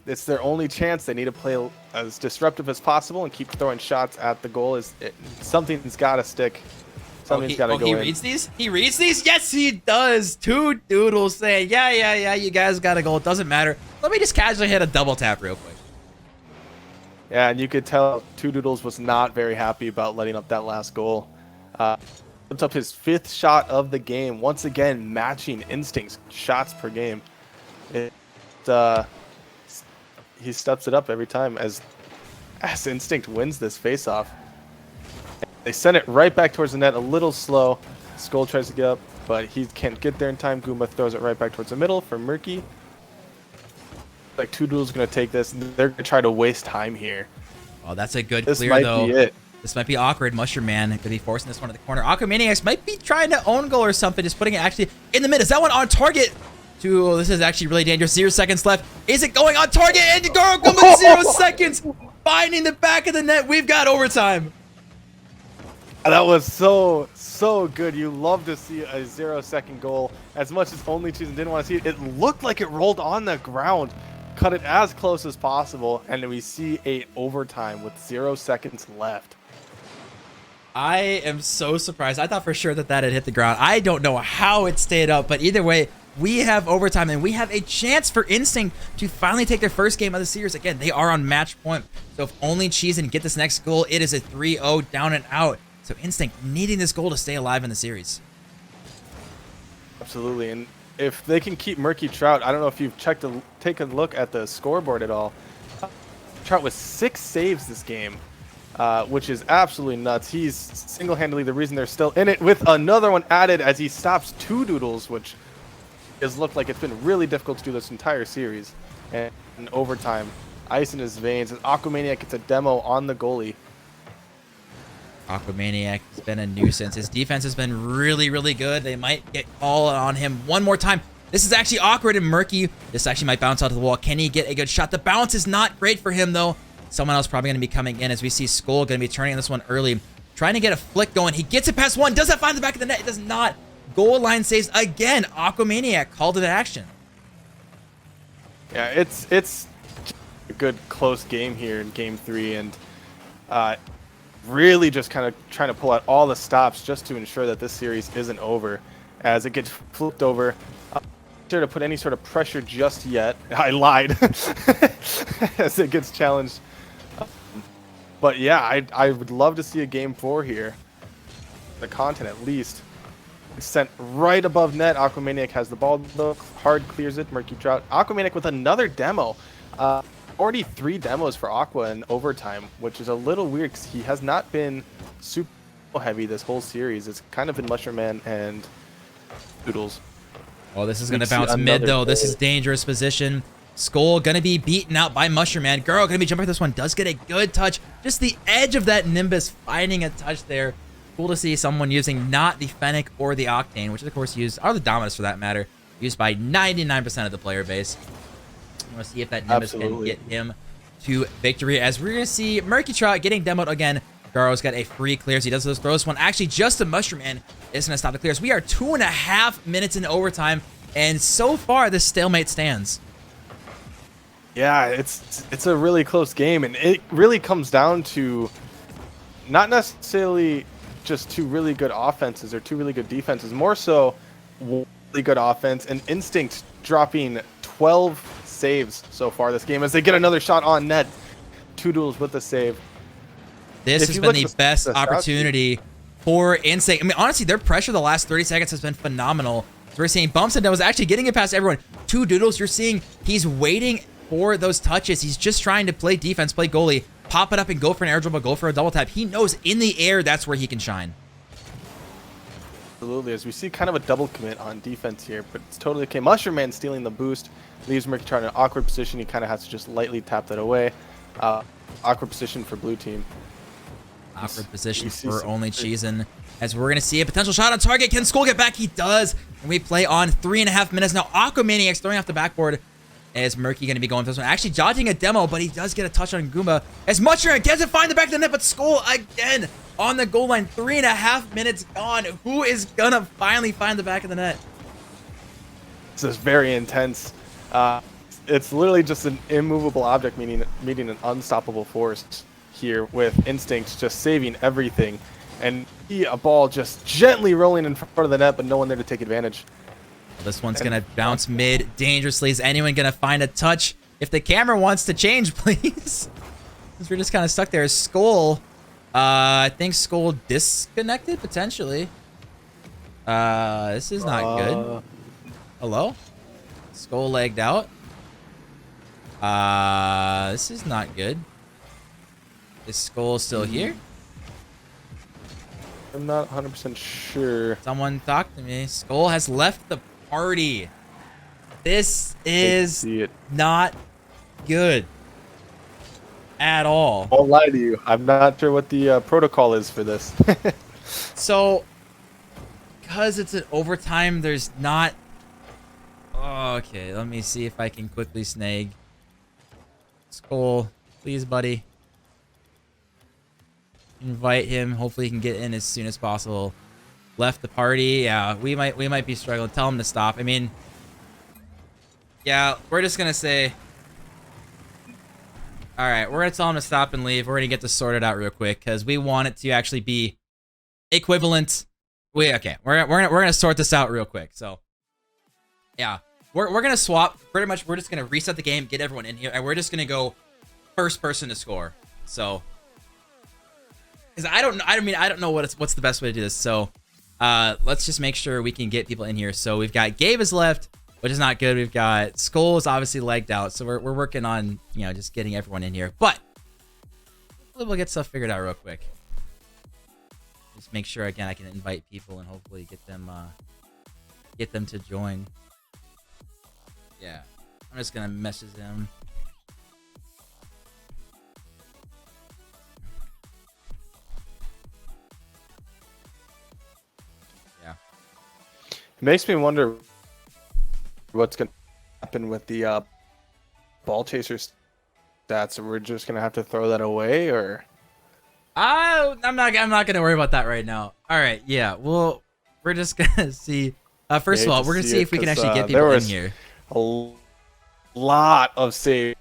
it's their only chance. They need to play as disruptive as possible and keep throwing shots at the goal. Something's got to stick. Something's got to go he in. reads these? He reads these? Yes, he does. Two doodles saying, yeah, you guys got to go. It doesn't matter. Let me just casually hit a double tap real quick. Yeah, and you could tell Two Doodles was not very happy about letting up that last goal. Puts up his 5th shot of the game, once again matching Instinct's shots per game. He steps it up every time as Instinct wins this faceoff. They send it right back towards the net, a little slow. Skull tries to get up, but he can't get there in time. Goomba throws it right back towards the middle for Murky. Like Two Doodles going to take this. They're going to try to waste time here. Oh, that's a good This clear, might though. be it. This might be awkward. Mushroom Man could be forcing this one to the corner. Aquamaniacs might be trying to own goal or something, just putting it actually in the mid. Is that one on target? Oh, this is actually really dangerous. 0 seconds left. Is it going on target? And Goomba 0 seconds. Finding the back of the net. We've got overtime. That was so good. You love to see a 0-second goal. As much as only Cheezin didn't want to see it, it looked like it rolled on the ground. Cut it as close as possible, and we see a overtime with 0 seconds left. I am so surprised. I thought for sure that had hit the ground. I don't know how it stayed up, but either way, we have overtime, and we have a chance for Instinct to finally take their first game of the series. Again, they are on match point, so if only Cheezin get this next goal, it is a 3-0 down and out. So Instinct needing this goal to stay alive in the series. Absolutely, and if they can keep Murky Trout, I don't know if you've taken a look at the scoreboard at all. Trout with 6 saves this game, which is absolutely nuts. He's single-handedly the reason they're still in it, with another one added as he stops Two Doodles, which has looked like it's been really difficult to do this entire series. And in overtime, ice in his veins, and Aquamaniac gets a demo on the goalie. Aquamaniac has been a nuisance. His defense has been really, really good. They might get called on him one more time. This is actually awkward and murky. This actually might bounce out to the wall. Can he get a good shot? The bounce is not great for him, though. Someone else probably going to be coming in as we see Skull going to be turning this one early. Trying to get a flick going. He gets it past one. Does that find the back of the net? It does not. Goal line saves again. Aquamaniac called it action. Yeah, it's a good close game here in Game 3, and really just kind of trying to pull out all the stops just to ensure that this series isn't over. As it gets flipped over, I'm not sure to put any sort of pressure just yet. I lied. As it gets challenged. But yeah, I would love to see a Game 4 here. The content at least. It's sent right above net. Aquamaniac has the ball, though. Hard clears it. Murky Trout. Aquamaniac with another demo. Already 3 demos for Aqua in overtime, which is a little weird because he has not been super heavy this whole series. It's kind of been Mushroom Man and Doodles. Oh, this is going to bounce mid, though. This is dangerous position. Skull going to be beaten out by Mushroom Man. Girl going to be jumping for this one. Does get a good touch. Just the edge of that Nimbus finding a touch there. Cool to see someone using not the Fennec or the Octane, which of course are the Dominus for that matter, used by 99% of the player base. I want to see if that Nimbus can get him to victory, as we're going to see Murky Trout getting demoed again. Garo's got a free clears. He does those throws. One actually just a Mushroom Man is going to stop the clears. We are 2.5 minutes into overtime, and so far this stalemate stands. Yeah, it's a really close game, and it really comes down to not necessarily just 2 really good offenses or 2 really good defenses, more so really good offense, and Instinct dropping 12 saves so far this game as they get another shot on net. Two Doodles with the save. This has been the best opportunity for Instinct. I mean, honestly, their pressure the last 30 seconds has been phenomenal. So we're seeing bumps and was actually getting it past everyone. Two Doodles, you're seeing he's waiting for those touches. He's just trying to play defense, play goalie, pop it up and go for an air dribble, go for a double tap. He knows in the air that's where he can shine. Absolutely, as we see kind of a double commit on defense here, but it's totally okay. Mushroom Man stealing the boost, leaves Murky Trout in an awkward position. He kind of has to just lightly tap that away. Awkward position for blue team. Awkward position for only Cheezin, as we're going to see a potential shot on target. Can Skull get back? He does. And we play on 3.5 minutes now. Aquamaniac's throwing off the backboard. As Murky going to be going for this one. Actually dodging a demo, but he does get a touch on Goomba. As Mushroom doesn't find the back of the net, but Skull again on the goal line. 3.5 minutes gone. Who is going to finally find the back of the net? This is very intense. It's literally just an immovable object meeting an unstoppable force here, with Instinct just saving everything. and see a ball just gently rolling in front of the net, but no one there to take advantage. This one's going to bounce mid dangerously. Is anyone going to find a touch? If the camera wants to change, please. Because we're just kind of stuck there. Skull. I think Skull disconnected, potentially. This is not good. Hello? Skull legged out. This is not good. Is Skull still here? I'm not 100% sure. Someone talk to me. Skull has left the party. This is not good at all. I won't lie to you. I'm not sure what the protocol is for this. So, because it's an overtime, there's not... Oh, okay, let me see if I can quickly snag. Skull, please, buddy. Invite him. Hopefully he can get in as soon as possible. Left the party. Yeah, we might be struggling. Tell him to stop. I mean, yeah, we're just gonna say... Alright, we're gonna tell him to stop and leave. We're gonna get this sorted out real quick, because we want it to actually be equivalent. We're gonna sort this out real quick. So, yeah, we're gonna swap. Pretty much, we're just gonna reset the game, get everyone in here, and we're just gonna go first person to score. So, because I don't know what's the best way to do this. So, let's just make sure we can get people in here. So we've got Gabe is left, which is not good. We've got Skull is obviously legged out. So we're working on, you know, just getting everyone in here. But hopefully we'll get stuff figured out real quick. Just make sure again I can invite people and hopefully get them to join. Yeah, I'm just gonna message them. Yeah. It makes me wonder what's going to happen with the ball chaser stats. We're just going to have to throw that away, or... I'm not going to worry about that right now. All right, yeah. Well, we're just going to see. First of all, we're going to see if we can actually get people in here. A lot of save.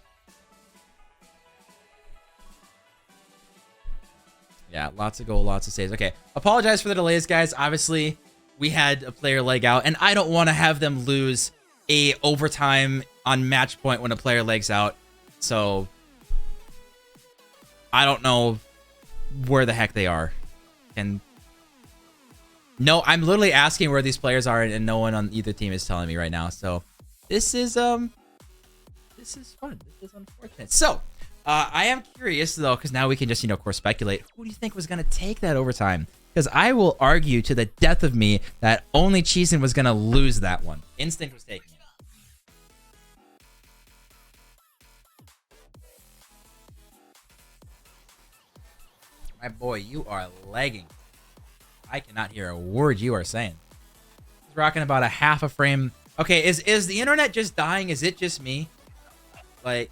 Yeah, lots of goal, lots of saves. Okay, apologize for the delays, guys. Obviously, we had a player leg out, and I don't want to have them lose a overtime on match point when a player legs out. So, I don't know where the heck they are. And no, I'm literally asking where these players are, and no one on either team is telling me right now. So, this is fun. This is unfortunate. So, I am curious though, because now we can just, you know, of course, speculate. Who do you think was gonna take that overtime? Because I will argue to the death of me that only Cheezin was gonna lose that one. Instinct was taking it. My boy, you are lagging. I cannot hear a word you are saying. He's rocking about a half a frame. Okay, is the internet just dying? Is it just me? Like,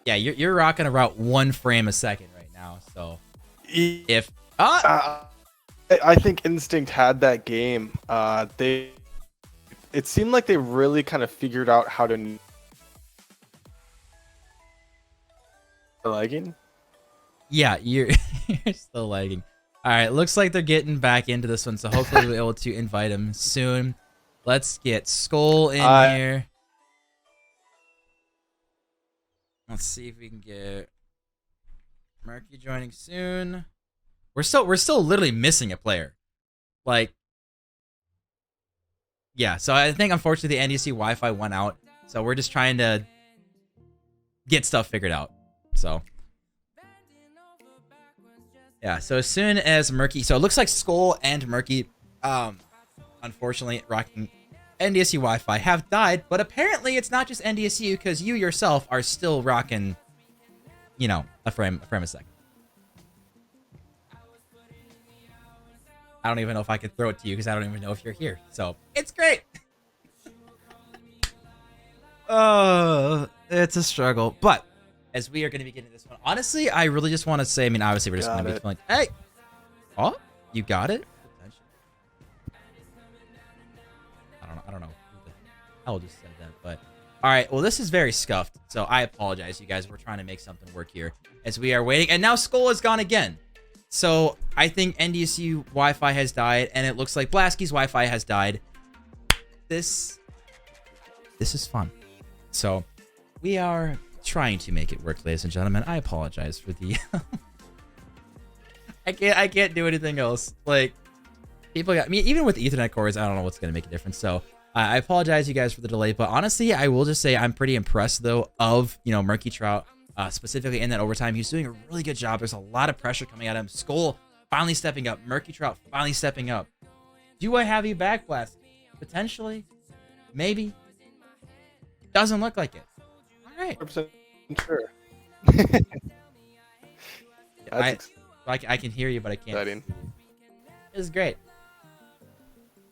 yeah, you're rocking about 1 frame a second right now. So if I think Instinct had that game. It seemed like they really kind of figured out how to lagging. Yeah, you're still lagging. All right, looks like they're getting back into this one, so hopefully we'll be able to invite him soon. Let's get Skull in here. Let's see if we can get Murky joining soon. We're still literally missing a player. Like, yeah, so I think unfortunately the NDC Wi-Fi went out. So we're just trying to get stuff figured out. So yeah, so as soon as Murky, so it looks like Skull and Murky, unfortunately rocking NDSU Wi-Fi have died, but apparently it's not just NDSU because you yourself are still rocking, you know, a frame a second. I don't even know if I could throw it to you because I don't even know if you're here. So it's great. Oh, it's a struggle, but as we are going to be getting this one, honestly, I really just want to say, I mean, obviously we're just going to be like, hey, oh, you got it. I don't know who the hell just said that, but all right. Well, this is very scuffed, so I apologize, you guys. We're trying to make something work here as we are waiting, and now Skull is gone again. So I think NDSU Wi-Fi has died, and it looks like Blasky's Wi-Fi has died. This is fun. So we are trying to make it work, ladies and gentlemen. I apologize for the I can't do anything else. Like, people got me, even with Ethernet cords, I don't know what's gonna make a difference. So I apologize, you guys, for the delay. But honestly, I will just say I'm pretty impressed though of, you know, Murky Trout, specifically in that overtime. He's doing a really good job. There's a lot of pressure coming at him. Skull finally stepping up. Murky Trout finally stepping up. Do I have you back, Blast? Potentially, maybe. Doesn't look like it. All right. 100% sure. I can hear you, but I can't. Exciting. This is great.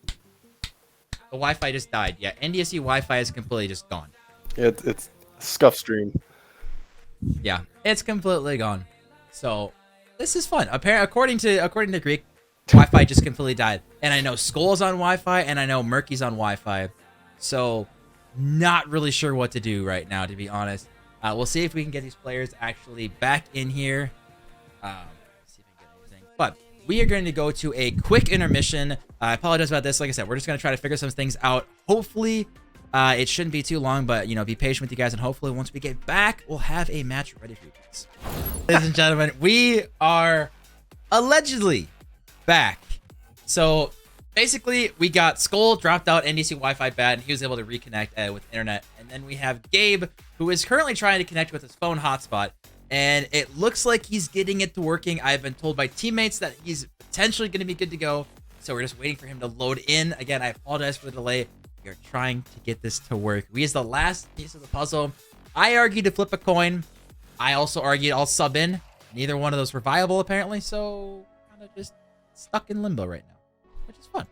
The Wi-Fi just died. Yeah, NDSU Wi-Fi is completely just gone. It's scuff stream. Yeah, it's completely gone. So this is fun. According to Greek, Wi-Fi just completely died. And I know Skull's on Wi-Fi, and I know Murky's on Wi-Fi. So not really sure what to do right now, to be honest. We'll see if we can get these players actually back in here. See if I can get anything. But we are going to go to a quick intermission. I apologize about this. Like I said, we're just going to try to figure some things out. Hopefully, it shouldn't be too long, but, you know, be patient with you guys. And hopefully, once we get back, we'll have a match ready for you guys. Ladies and gentlemen, we are allegedly back. So basically, we got Skull dropped out NDC Wi-Fi bad, and he was able to reconnect with internet. And then we have Gabe, who is currently trying to connect with his phone hotspot. And it looks like he's getting it to working. I've been told by teammates that he's potentially going to be good to go. So we're just waiting for him to load in. Again, I apologize for the delay. We are trying to get this to work. We is the last piece of the puzzle. I argued to flip a coin. I also argued I'll sub in. Neither one of those were viable, apparently. So kind of just stuck in limbo right now, which is fun.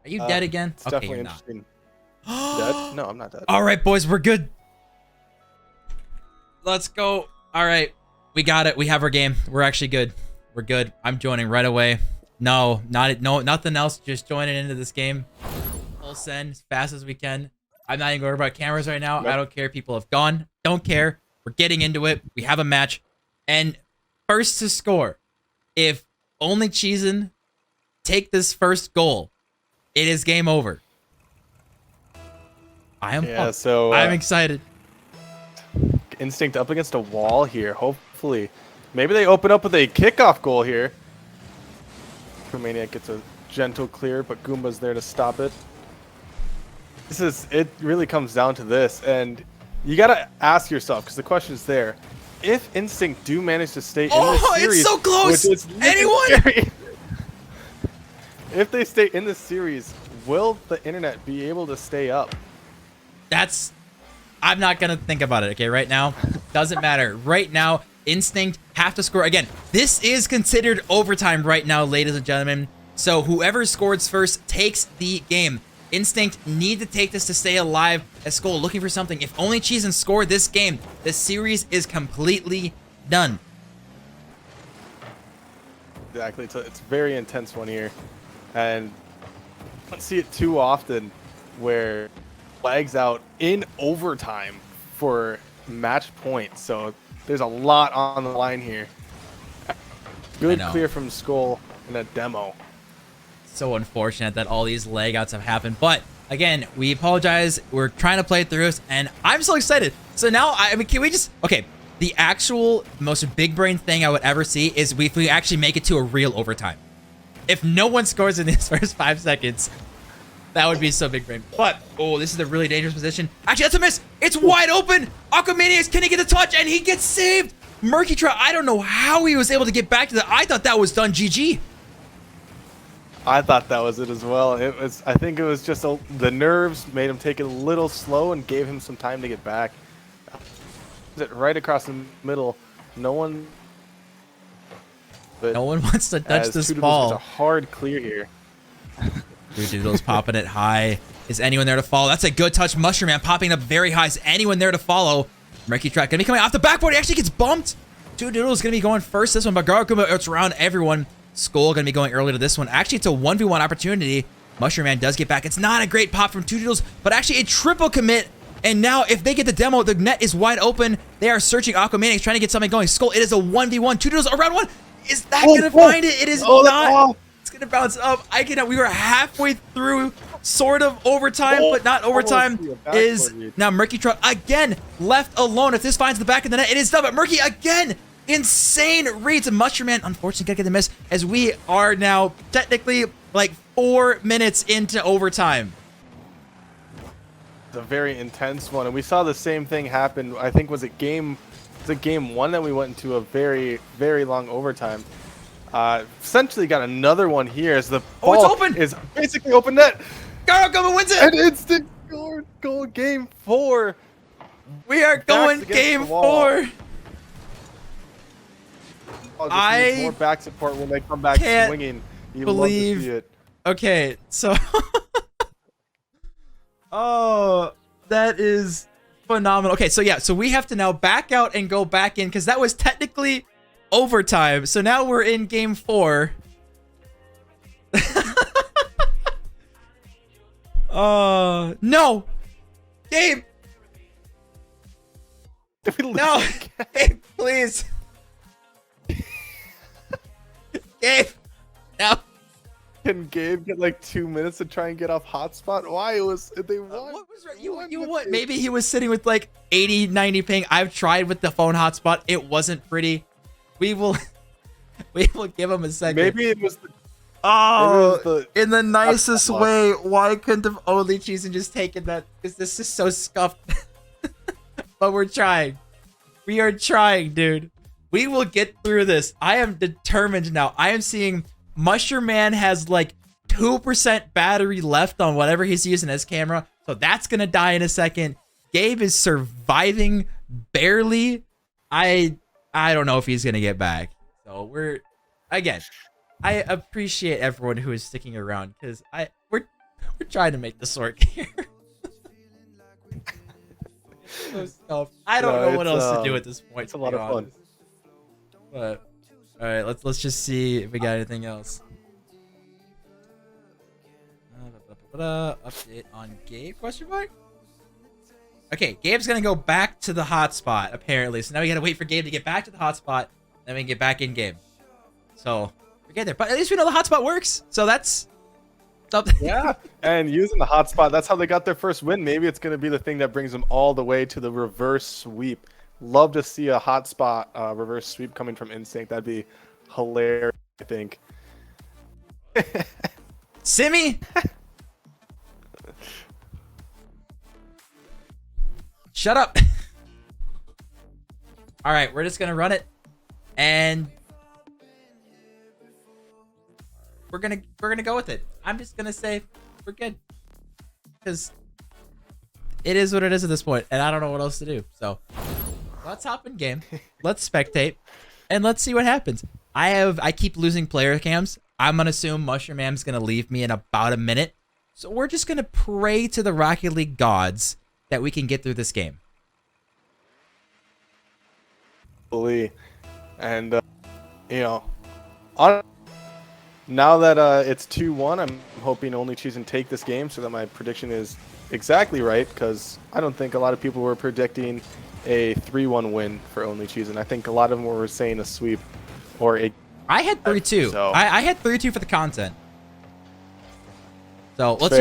Are you dead again? It's okay, definitely you're not. interesting. Dead? No, I'm not dead. All right, boys, we're good. Let's go. All right, we got it. We have our game. We're actually good. We're good. I'm joining right away. No, nothing else. Just joining into this game. Full send as fast as we can. I'm not even going to worry about cameras right now. Nope. I don't care. People have gone. Don't care. We're getting into it. We have a match. And first to score. If only Cheezin take this first goal, it is game over. I am pumped. So I'm excited. Instinct up against a wall here. Hopefully, maybe they open up with a kickoff goal here. Maniac gets a gentle clear, but Goomba's there to stop it. It really comes down to this, and you gotta ask yourself, because the question is there: if Instinct do manage to stay in this series, it's so close. which is Anyone? scary, if they stay in this series, will the internet be able to stay up? I'm not gonna think about it. Okay, right now doesn't matter. Right now, Instinct have to score again. This is considered overtime right now, ladies and gentlemen. So whoever scores first takes the game. Instinct need to take this to stay alive. As Skull looking for something. If only Cheezin score this game, the series is completely done. Exactly. It's a very intense one here, and I don't see it too often where flags out in overtime for match points. So there's a lot on the line here. Good clear from Skull in a demo. So unfortunate that all these lag outs have happened, but again, we apologize. We're trying to play through this, and I'm so excited. So now, I mean, can we just, okay, the actual most big brain thing I would ever see is if we actually make it to a real overtime. If no one scores in these first 5 seconds, that would be so big brain. But, oh, this is a really dangerous position. Actually, that's a miss. It's wide open. Aquamaniacs, can he get a touch? And he gets saved. Murky Trout, I don't know how he was able to get back to that. I thought that was done. GG. I thought that was it as well. I think it was just the nerves made him take it a little slow and gave him some time to get back. Right across the middle. No one wants to touch this ball. It's a hard clear here. Doodle's popping it high. Is anyone there to follow? That's a good touch. Mushroom Man popping up very high. Is anyone there to follow? Murky Trout gonna be coming off the backboard. He actually gets bumped. Doodle's gonna be going first this one, but Garguma, it's around everyone. Skull gonna be going early to this one. Actually, it's a 1v1 opportunity. Mushroom Man does get back. It's not a great pop from Two Doodles, but actually a triple commit And now if they get the demo, the net is wide open. They are searching Aquamanix, trying to get something going. Skull, it is a 1v1. 2 doodles around 1. Is that going to find it? It is not. It's going to bounce up. We were halfway through sort of overtime, but not overtime. Is now Murky Trout again left alone. If this finds the back of the net, it is done. But Murky again, insane reads. And Mushroom Man, unfortunately, gotta get the miss as we are now technically like 4 minutes into overtime. It's a very intense one, and we saw the same thing happen. I think was it game 1 that we went into a very, very long overtime. Essentially got another one here as the ball it's open. Is basically open net. Garo wins it. And it's the goal game 4. We are going game 4. I more back support when they come back swinging. You believe love to see it. Okay, so oh, that is phenomenal. Okay, so yeah, so we have to now back out and go back in because that was technically overtime. So now we're in game 4. No, Gabe. No, Gabe, please. Gabe, no. Can Gabe get like 2 minutes to try and get off hotspot? Why they won? What was right? You what? Maybe he was sitting with like 80, 90 ping. I've tried with the phone hotspot. It wasn't pretty. We will give him a second. Maybe it was in the nicest way. Why couldn't have only Cheezin just taken that? Because this is so scuffed. But we're trying. We are trying, dude. We will get through this. I am determined now. I am seeing Mushroom Man has like 2% battery left on whatever he's using as camera. So that's going to die in a second. Gabe is surviving barely. I don't know if he's going to get back. So I appreciate everyone who is sticking around because we're trying to make this work here. So I don't know what else to do at this point. It's a lot of fun. But all right, let's just see if we got anything else. Update on Gabe? Question mark. Okay, Gabe's gonna go back to the hotspot apparently. So now we gotta wait for Gabe to get back to the hotspot, then we can get back in game. So we get there, but at least we know the hotspot works. So that's something. Yeah, and using the hotspot, that's how they got their first win. Maybe it's gonna be the thing that brings them all the way to the reverse sweep. Love to see a hotspot reverse sweep coming from Instinct. That'd be hilarious, I think. Simi? Shut up. All right, we're just going to run it. And we're going to go with it. I'm just going to say we're good. Because it is what it is at this point, and I don't know what else to do. So let's hop in game. Let's spectate, and let's see what happens. I keep losing player cams. I'm gonna assume Mushroom Man's gonna leave me in about a minute. So we're just gonna pray to the Rocket League gods that we can get through this game. And now that it's 2-1, I'm hoping only Cheezin take this game so that my prediction is exactly right, because I don't think a lot of people were predicting a 3-1 win for only Cheezin. I think a lot of them were saying a sweep or a. I had 3-2. So. I had 3-2 for the content. So let's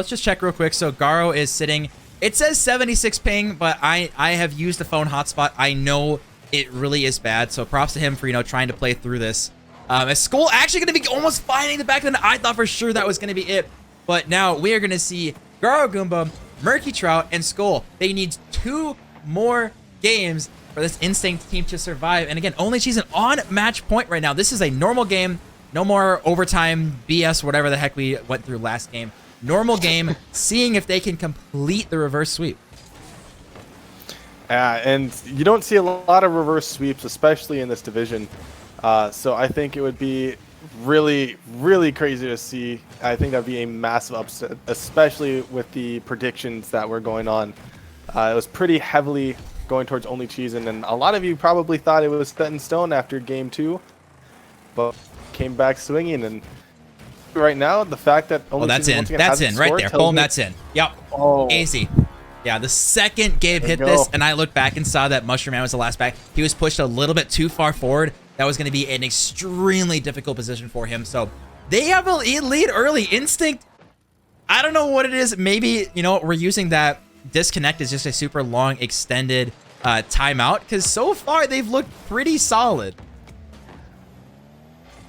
just check real quick. So Garo is sitting. It says 76 ping, but I have used the phone hotspot. I know it really is bad. So props to him for trying to play through this. Is Skull actually going to be almost finding the back of the net? I thought for sure that was going to be it. But now we are going to see Garo Goomba, Murky Trout, and Skull. They need 2 more games for this Instinct team to survive. And again, only Cheezin on match point right now. This is a normal game. No more overtime BS, whatever the heck we went through last game. Normal game, seeing if they can complete the reverse sweep. And you don't see a lot of reverse sweeps, especially in this division. So I think it would be really, really crazy to see. I think that'd be a massive upset, especially with the predictions that were going on. It was pretty heavily going towards only Cheezin, and a lot of you probably thought it was set in stone after game 2, but came back swinging. And right now, the fact that only that's in right there. Boom, that's in. Yep. Easy. Yeah, the second Gabe hit this, and I looked back and saw that Mushroom Man was the last back, he was pushed a little bit too far forward. That was going to be an extremely difficult position for him. So they have a lead early. Instinct, I don't know what it is. Maybe, you know, we're using that disconnect as just a super long extended timeout, because so far they've looked pretty solid.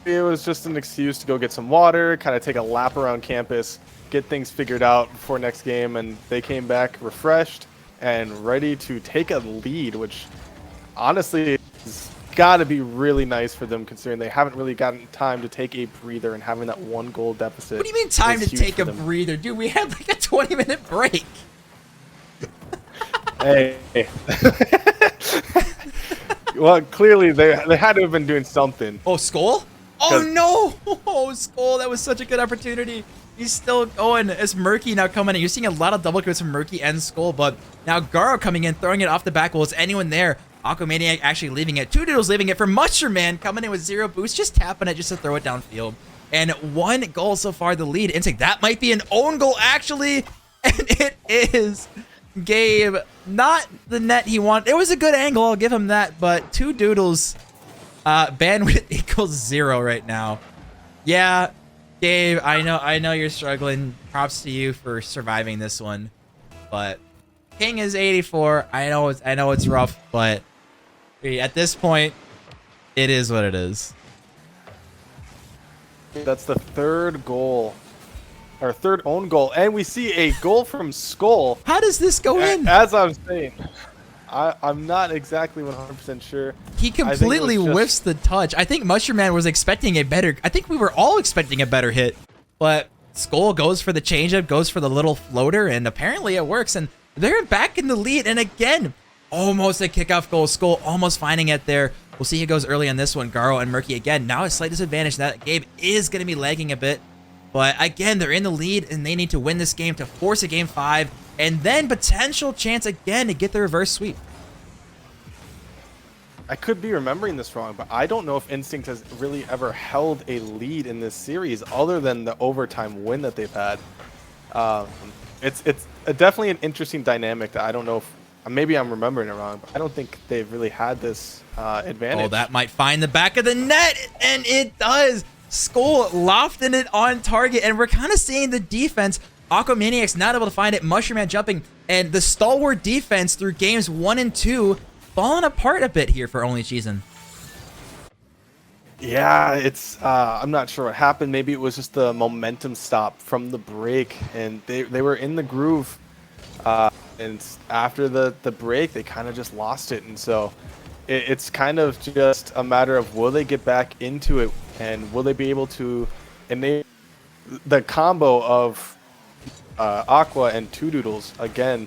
It was just an excuse to go get some water, kind of take a lap around campus, get things figured out before next game, and they came back refreshed and ready to take a lead, which honestly has got to be really nice for them, considering they haven't really gotten time to take a breather, and having that 1 goal deficit. What do you mean time to take a breather? Dude, we had like a 20-minute break. Hey. Well, clearly they had to have been doing something. Oh, Skull? Oh, no! Oh, Skull, that was such a good opportunity. He's still going. It's Murky now coming in. You're seeing a lot of double commits from Murky and Skull, but now Garo coming in, throwing it off the back. Well, is anyone there? Aquamaniac actually leaving it. Two Doodles leaving it for Mushroom Man, coming in with 0 boost, just tapping it just to throw it downfield. And 1 goal so far, the lead. Instinct, that might be an own goal, actually. And it is. Gabe, not the net he wanted. It was a good angle, I'll give him that, but 2 Doodles, bandwidth equals 0 right now. Yeah, Gabe, I know you're struggling. Props to you for surviving this one, but King is 84. I know it's rough, but at this point, it is what it is. That's the 3rd goal. Our 3rd own goal, and we see a goal from Skull. How does this go in? As I was saying, I'm not exactly 100% sure. He completely whiffs the touch. I think Mushroom Man was expecting a better... I think we were all expecting a better hit, but Skull goes for the changeup, goes for the little floater, and apparently it works, and they're back in the lead, and again, almost a kickoff goal. Skull almost finding it there. We'll see who goes early on this one. Garo and Murky again. Now a slight disadvantage. That Gabe is going to be lagging a bit. But again, they're in the lead, and they need to win this game to force a game 5, and then potential chance again to get the reverse sweep. I could be remembering this wrong, but I don't know if Instinct has really ever held a lead in this series other than the overtime win that they've had. It's definitely an interesting dynamic that I don't know if maybe I'm remembering it wrong, but I don't think they've really had this advantage. Oh, that might find the back of the net, and it does. Skull lofting it on target, and we're kind of seeing the defense. Aquamaniac's not able to find it. Mushroom Man jumping, and the stalwart defense through games 1 and 2 falling apart a bit here for only Cheezin. Yeah, it's I'm not sure what happened. Maybe it was just the momentum stop from the break, and they were in the groove, and after the break, they kind of just lost it, and so it's kind of just a matter of will they get back into it, and will they be able to enable the combo of Aqua and 2 Doodles again.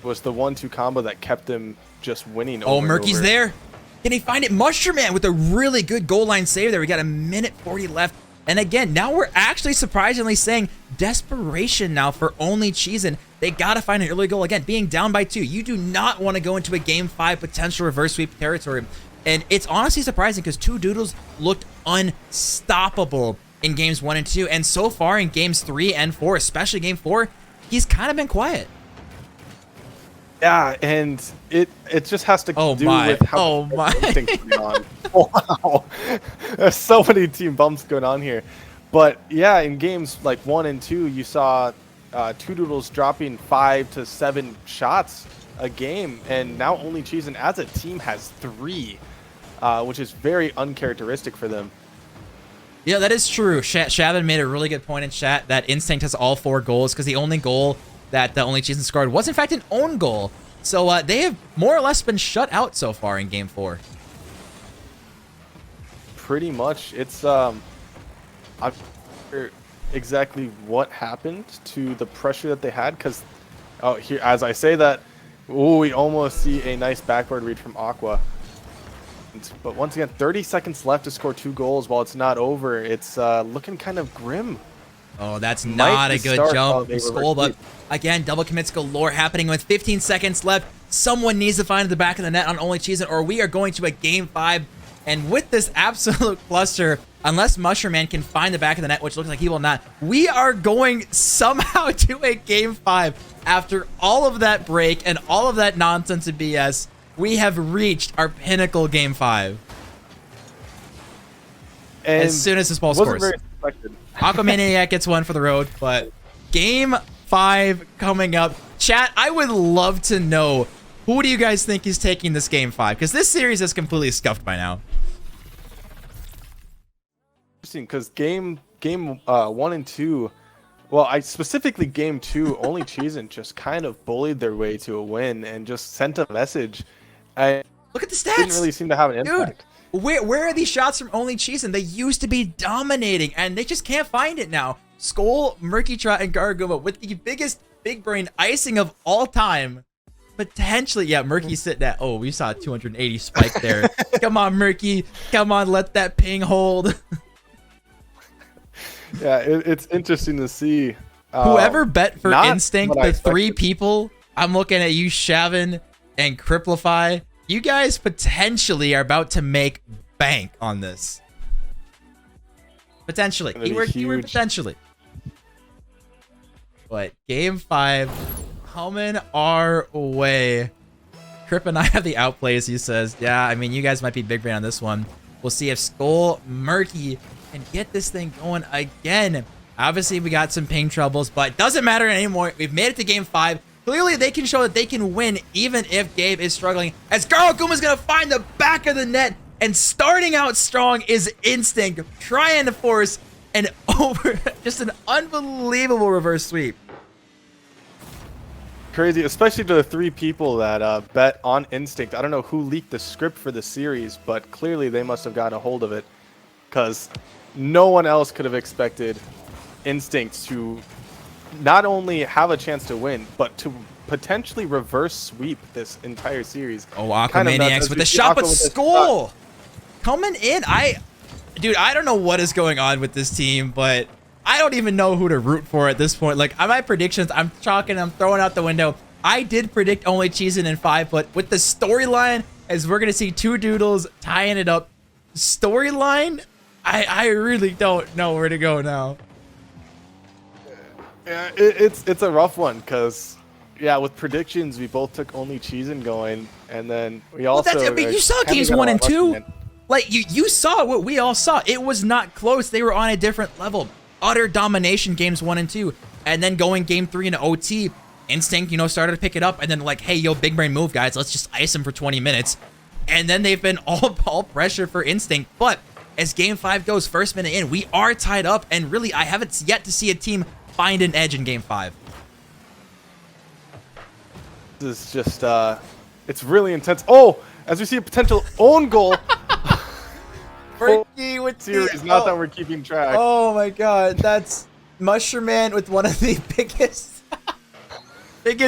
Was the 1-2 combo that kept them just winning. Oh, Murky's there. Can he find it? Mushroom Man with a really good goal line save there. We got a minute 40 left. And again, now we're actually surprisingly saying desperation now for only Cheezin. They got to find an early goal. Again, being down by 2. You do not want to go into a game 5 potential reverse sweep territory. And it's honestly surprising because 2 Doodles looked unstoppable in games 1 and 2. And so far in games 3 and 4, especially game 4, he's kind of been quiet. Yeah, and it just has to do with how things going on. Wow, there's so many team bumps going on here. But yeah, in games like 1 and 2, you saw 2 Doodles dropping 5 to 7 shots a game, and now only Cheezin as a team has 3, which is very uncharacteristic for them. Yeah, that is true. Shavin made a really good point in chat that Instinct has all 4 goals because the only goal that the only Cheezin scored was in fact an own goal. So they have more or less been shut out so far in game 4. Pretty much. It's I'm not sure exactly what happened to the pressure that they had, because here, as I say that, we almost see a nice backboard read from Aqua. But once again, 30 seconds left to score 2 goals. While it's not over, it's looking kind of grim. Oh, that's not a good jump from Skull, but again, double commits galore happening with 15 seconds left. Someone needs to find the back of the net on only Cheezin, or we are going to a game 5. And with this absolute cluster, unless Mushroom Man can find the back of the net, which looks like he will not, we are going somehow to a Game 5 after all of that break and all of that nonsense and BS. We have reached our pinnacle Game 5. And as soon as this ball scores. Aquamaniac gets one for the road, but Game 5 coming up. Chat, I would love to know, who do you guys think is taking this Game 5? Because this series is completely scuffed by now. Interesting, because game 1 and 2, well, I specifically game 2, only Cheezin just kind of bullied their way to a win and just sent a message. I Look at the stats. Didn't really seem to have an impact. Dude, where are these shots from only Cheezin? They used to be dominating, and they just can't find it now. Skull, Murky Trot, and Garguma with the biggest big brain icing of all time. Potentially, yeah, Murky sitting at, oh, we saw a 280 spike there. Come on, Murky. Come on, let that ping hold. Yeah, it's interesting to see. Whoever bet for Instinct, the 3 people, I'm looking at you, Shavin and Cripplify. You guys potentially are about to make bank on this. Potentially. Keyword potentially. But Game 5 coming our way. Crip and I have the outplays, he says. Yeah, I mean, you guys might be big brain on this one. We'll see if Skull Murky can get this thing going again. Obviously, we got some ping troubles, but it doesn't matter anymore. We've made it to Game 5. Clearly, they can show that they can win even if Gabe is struggling. As Garguma's going to find the back of the net, and starting out strong is Instinct, trying to force an just an unbelievable reverse sweep. Crazy, especially to the 3 people that bet on Instinct. I don't know who leaked the script for the series, but clearly they must have gotten a hold of it, because no one else could have expected Instinct to not only have a chance to win, but to potentially reverse sweep this entire series. Oh, Aquamaniacs with the shot, but Skull coming in. Dude, I don't know what is going on with this team, but I don't even know who to root for at this point. Like, my predictions, I'm chalking, I'm throwing out the window. I did predict only Cheezin in 5, but with the storyline, as we're going to see 2 Doodles tying it up, storyline, I really don't know where to go now. Yeah, it's a rough one, because, yeah, with predictions, we both took only Cheezin going, and then we also... Well, you saw games 1 and 2. Like, you saw what we all saw. It was not close. They were on a different level. Utter domination games 1 and 2. And then going game 3 into OT, Instinct, started to pick it up. And then like, hey, yo, big brain move, guys. Let's just ice them for 20 minutes. And then they've been all pressure for Instinct. But as game 5 goes, first minute in, we are tied up. And really, I haven't yet to see a team find an edge in game 5. This is just, it's really intense. Oh, as we see a potential own goal. Murky with series, not that we're keeping track. Oh my god, that's Mushroom Man with one of the biggest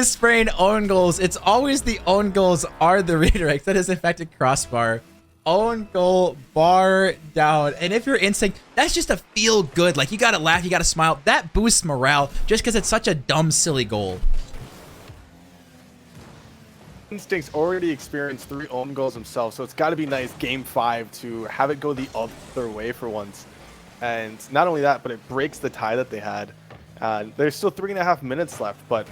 sprain own goals. It's always the own goals are the redirects. That is in fact a crossbar. Own goal, bar down. And if you're Instinct, that's just a feel good. Like, you gotta laugh, you gotta smile. That boosts morale just because it's such a dumb, silly goal. Instinct's already experienced 3 own goals himself, so it's got to be nice game 5 to have it go the other way for once. And not only that, but it breaks the tie that they had. There's still 3.5 minutes left, but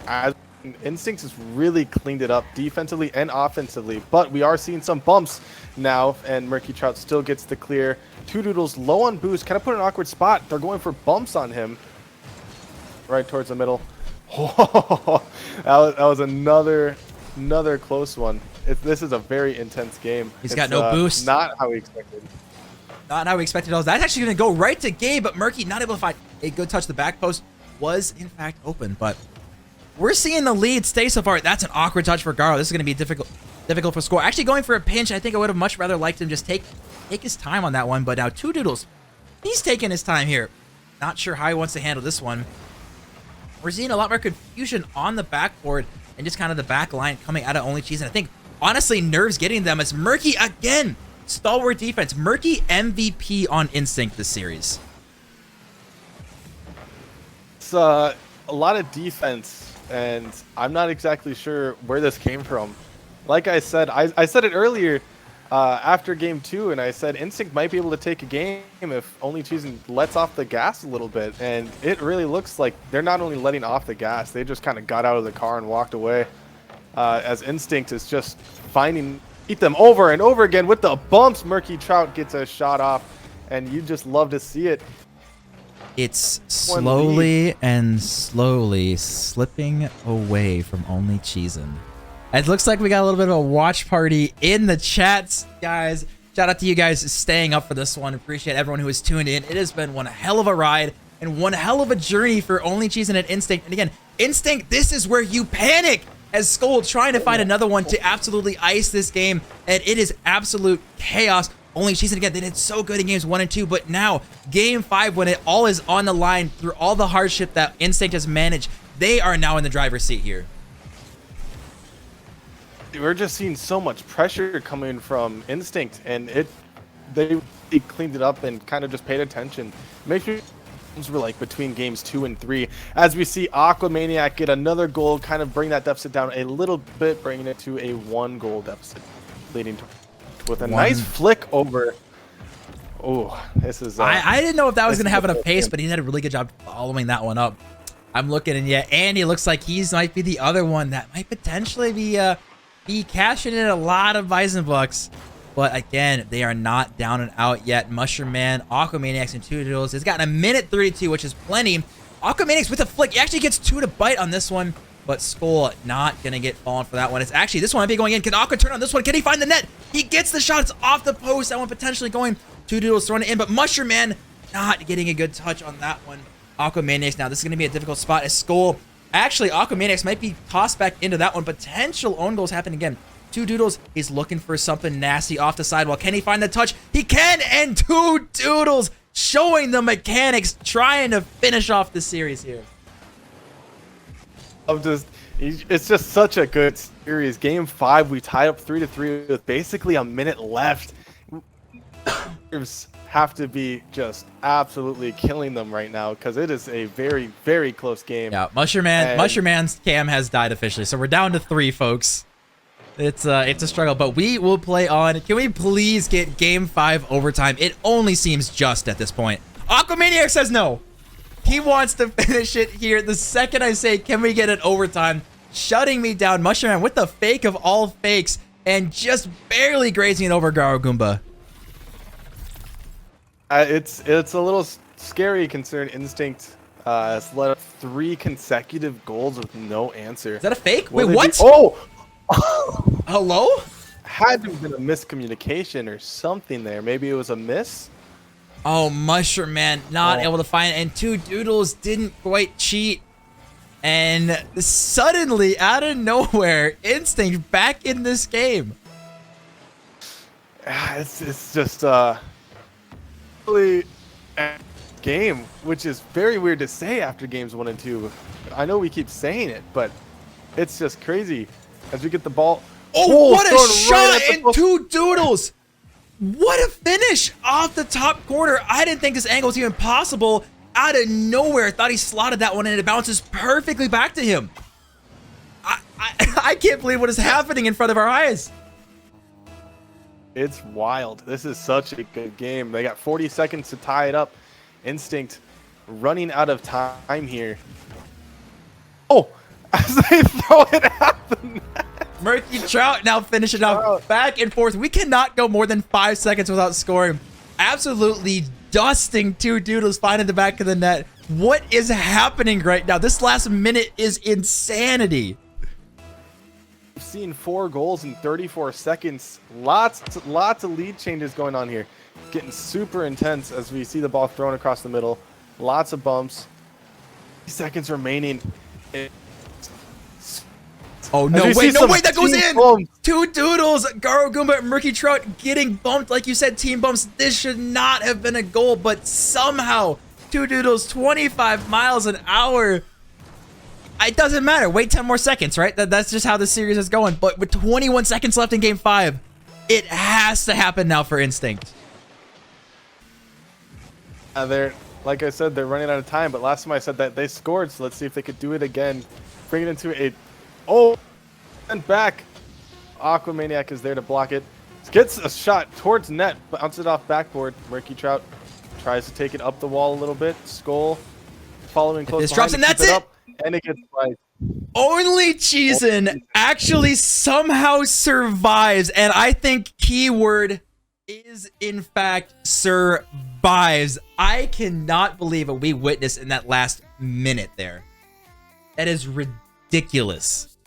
as Instincts has really cleaned it up defensively and offensively. But we are seeing some bumps now, and Murky Trout still gets the clear. 2 Doodles low on boost, kind of put in an awkward spot. They're going for bumps on him right towards the middle. Oh, that was another close one. This is a very intense game. He's got no boost. Not how we expected. Not how we expected at all. That's actually going to go right to Gabe, but Murky not able to find a good touch. The back post was, in fact, open, but we're seeing the lead stay so far. That's an awkward touch for Garo. This is going to be difficult for score. Actually going for a pinch. I think I would have much rather liked him just take his time on that one, but now 2 Doodles. He's taking his time here. Not sure how he wants to handle this one. We're seeing a lot more confusion on the backboard and just kind of the back line coming out of only Cheezin. I think, honestly, nerves getting them as Murky, again, stalwart defense. Murky MVP on Instinct this series. It's a lot of defense, and I'm not exactly sure where this came from. Like I said, I said it earlier, after game 2, and I said Instinct might be able to take a game if only Cheezin lets off the gas a little bit. And it really looks like they're not only letting off the gas, they just kind of got out of the car and walked away. As Instinct is just eat them over and over again with the bumps. Murky Trout gets a shot off, and you just love to see it. It's slowly and slowly slipping away from only Cheezin. It looks like we got a little bit of a watch party in the chats, guys. Shout out to you guys staying up for this one. Appreciate everyone who has tuned in. It has been one hell of a ride and one hell of a journey for only Cheezin and Instinct. And again, Instinct, this is where you panic as Skull trying to find another one to absolutely ice this game. And it is absolute chaos. Only Cheezin, again, they did so good in games 1 and 2, but now game 5, when it all is on the line through all the hardship that Instinct has managed, they are now in the driver's seat here. We're just seeing so much pressure coming from Instinct, and they cleaned it up and kind of just paid attention. Make sure were like between games 2 and 3, as we see Aquamaniac get another goal, kind of bring that deficit down a little bit, bringing it to a 1-goal deficit, leading to with a nice flick over. Oh, this is. I didn't know if that was going to have enough pace, but he did a really good job following that one up. I'm looking, and yeah, Andy looks like he's might be the other one that might potentially be cashing in a lot of Bison bucks. But again, they are not down and out yet. Mushroom Man, Aquamaniacs, and 2 Doodles. It's gotten a minute 32, which is plenty. Aquamaniacs with a flick. He actually gets 2 to bite on this one. But Skull not going to get fallen for that one. It's actually, this one might be going in. Can Aqua turn on this one? Can he find the net? He gets the shots off the post. That one potentially going. 2 Doodles throwing it in. But Mushroom Man not getting a good touch on that one. Aquamaniacs now. This is going to be a difficult spot as Skull. Actually, Aquamaniacs might be tossed back into that one. Potential own goals happen again. 2 Doodles is looking for something nasty off the sidewall. Can he find the touch? He can, and 2 Doodles showing the mechanics, trying to finish off the series here. It's just such a good series. Game 5, we tied up 3-3 with basically a minute left. Have to be just absolutely killing them right now, because it is a very, very close game. Yeah, Mushroom Man's cam has died officially, so we're down to 3, folks. It's a struggle, but we will play on. Can we please get game 5 overtime? It only seems just at this point. Aquamaniac says no. He wants to finish it here. The second I say, can we get an overtime? Shutting me down. Mushroom Man with the fake of all fakes and just barely grazing it over Garo Goomba. It's a little scary considering Instinct has let up 3 consecutive goals with no answer. Is that a fake? Wait, what? Oh! Hello? Had to have been a miscommunication or something there. Maybe it was a miss? Oh, Mushroom Man not able to find it, and 2 Doodles didn't quite cheat. And suddenly, out of nowhere, Instinct back in this game. It's just really a game, which is very weird to say after games 1 and 2. I know we keep saying it, but it's just crazy as we get the ball. Oh, what a shot! And 2 Doodles. What a finish off the top corner. I didn't think this angle was even possible. Out of nowhere, I thought he slotted that one and it bounces perfectly back to him. I can't believe what is happening in front of our eyes. It's wild. This is such a good game. They got 40 seconds to tie it up. Instinct running out of time here. Oh, as they throw it at the net. Murky Trout now finishing off back and forth. We cannot go more than 5 seconds without scoring. Absolutely dusting 2 Doodles finding the back of the net. What is happening right now? This last minute is insanity. We've seen 4 goals in 34 seconds. Lots of lead changes going on here. Getting super intense as we see the ball thrown across the middle. Lots of bumps. 30 seconds remaining. Oh, no, wait, that goes in! Bumps. 2 Doodles, Garo Goomba, and Murky Trout getting bumped. Like you said, team bumps. This should not have been a goal, but somehow 2 Doodles, 25 miles an hour. It doesn't matter. Wait 10 more seconds, right? That's just how the series is going. But with 21 seconds left in game 5, it has to happen now for Instinct. They're, like I said, they're running out of time, but last time I said that they scored, so let's see if they could do it again. Bring it into a... Oh, and back. Aquamaniac is there to block it. Gets a shot towards net, bounces it off backboard. Murky Trout tries to take it up the wall a little bit. Skull following close This behind drops, and to that's keep it. Up, and it gets by. Only Cheezin actually somehow survives, and I think keyword is in fact survives. I cannot believe what we witnessed in that last minute there. That is ridiculous.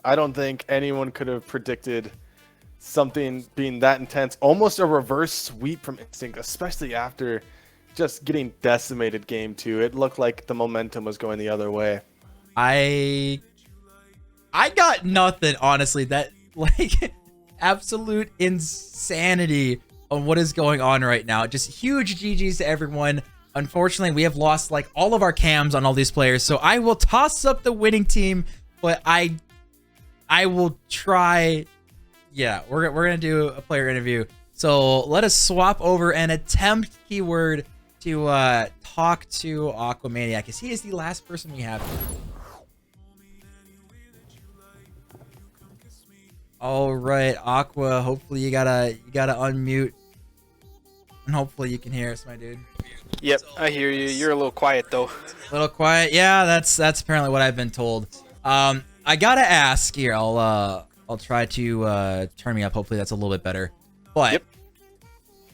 I don't think anyone could have predicted something being that intense. Almost a reverse sweep from Instinct, especially after just getting decimated game 2. It looked like the momentum was going the other way. I got nothing, honestly. That, like, absolute insanity on what is going on right now. Just huge GGs to everyone. Unfortunately, we have lost, like, all of our cams on all these players, so I will toss up the winning team, but I will try. Yeah, we're gonna do a player interview. So let us swap over and attempt keyword to talk to Aquamaniac, because he is the last person we have. All right, Aqua. Hopefully you gotta unmute, and hopefully you can hear us, my dude. Yep, I hear you. You're a little quiet though. A little quiet. Yeah, that's apparently what I've been told. I gotta ask here. I'll try to turn me up. Hopefully that's a little bit better. But Yep.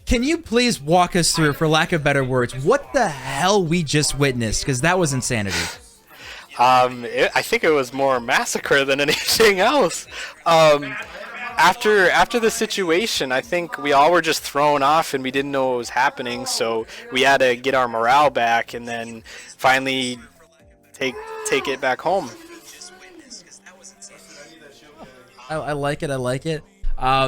Can you please walk us through, for lack of better words, what the hell we just witnessed? Because that was insanity. I think it was more massacre than anything else. After the situation, I think we all were just thrown off and we didn't know what was happening, so we had to get our morale back and then finally take it back home. I like it. I like it.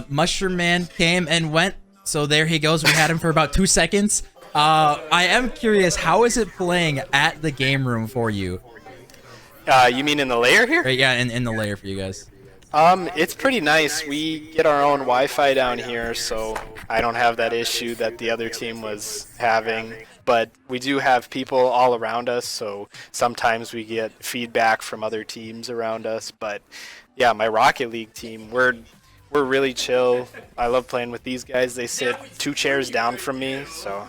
Mushroom Man came and went, so there he goes. We had him for about 2 seconds. I am curious, how is it playing at the game room for you? You mean in the layer here? Right, yeah, in the layer for you guys. It's pretty nice. We get our own Wi-Fi down here, so I don't have that issue that the other team was having. But we do have people all around us, so sometimes we get feedback from other teams around us. But yeah, my Rocket League team, we're really chill. I love playing with these guys. They sit 2 chairs down from me, so.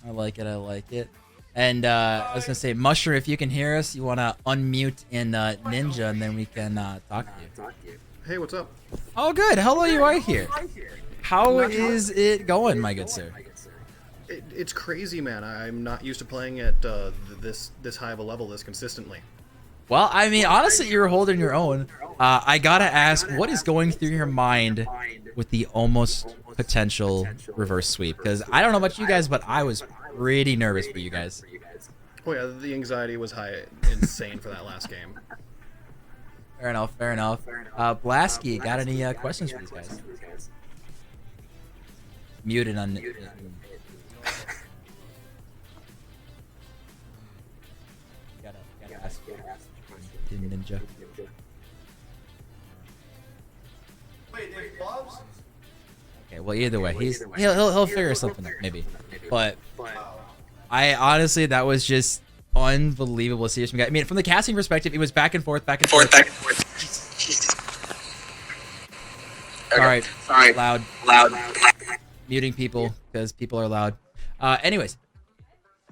I like it. I like it. And I was gonna say, Mushroom, if you can hear us, you wanna unmute in Ninja, and then we can talk to you. Hey, what's up? Oh, good. Hello, you are here. How is it going, my good sir? It's crazy, man. I'm not used to playing at this high of a level this consistently. Well, I mean, honestly, you're holding your own. I gotta ask, what is going through your mind with the almost potential reverse sweep? Because I don't know about you guys, but I was pretty nervous for you guys. Oh yeah, the anxiety was high, insane for that last game. Fair enough, fair enough. Blasky, got any questions for these guys? Muted on... gotta ask Ninja. Okay, well, either way, he'll figure something out, maybe. But I honestly, that was just unbelievable. Serious guy. I mean, from the casting perspective, it was back and forth, back and forth. All right, loud. Muting people because people are loud. Anyways,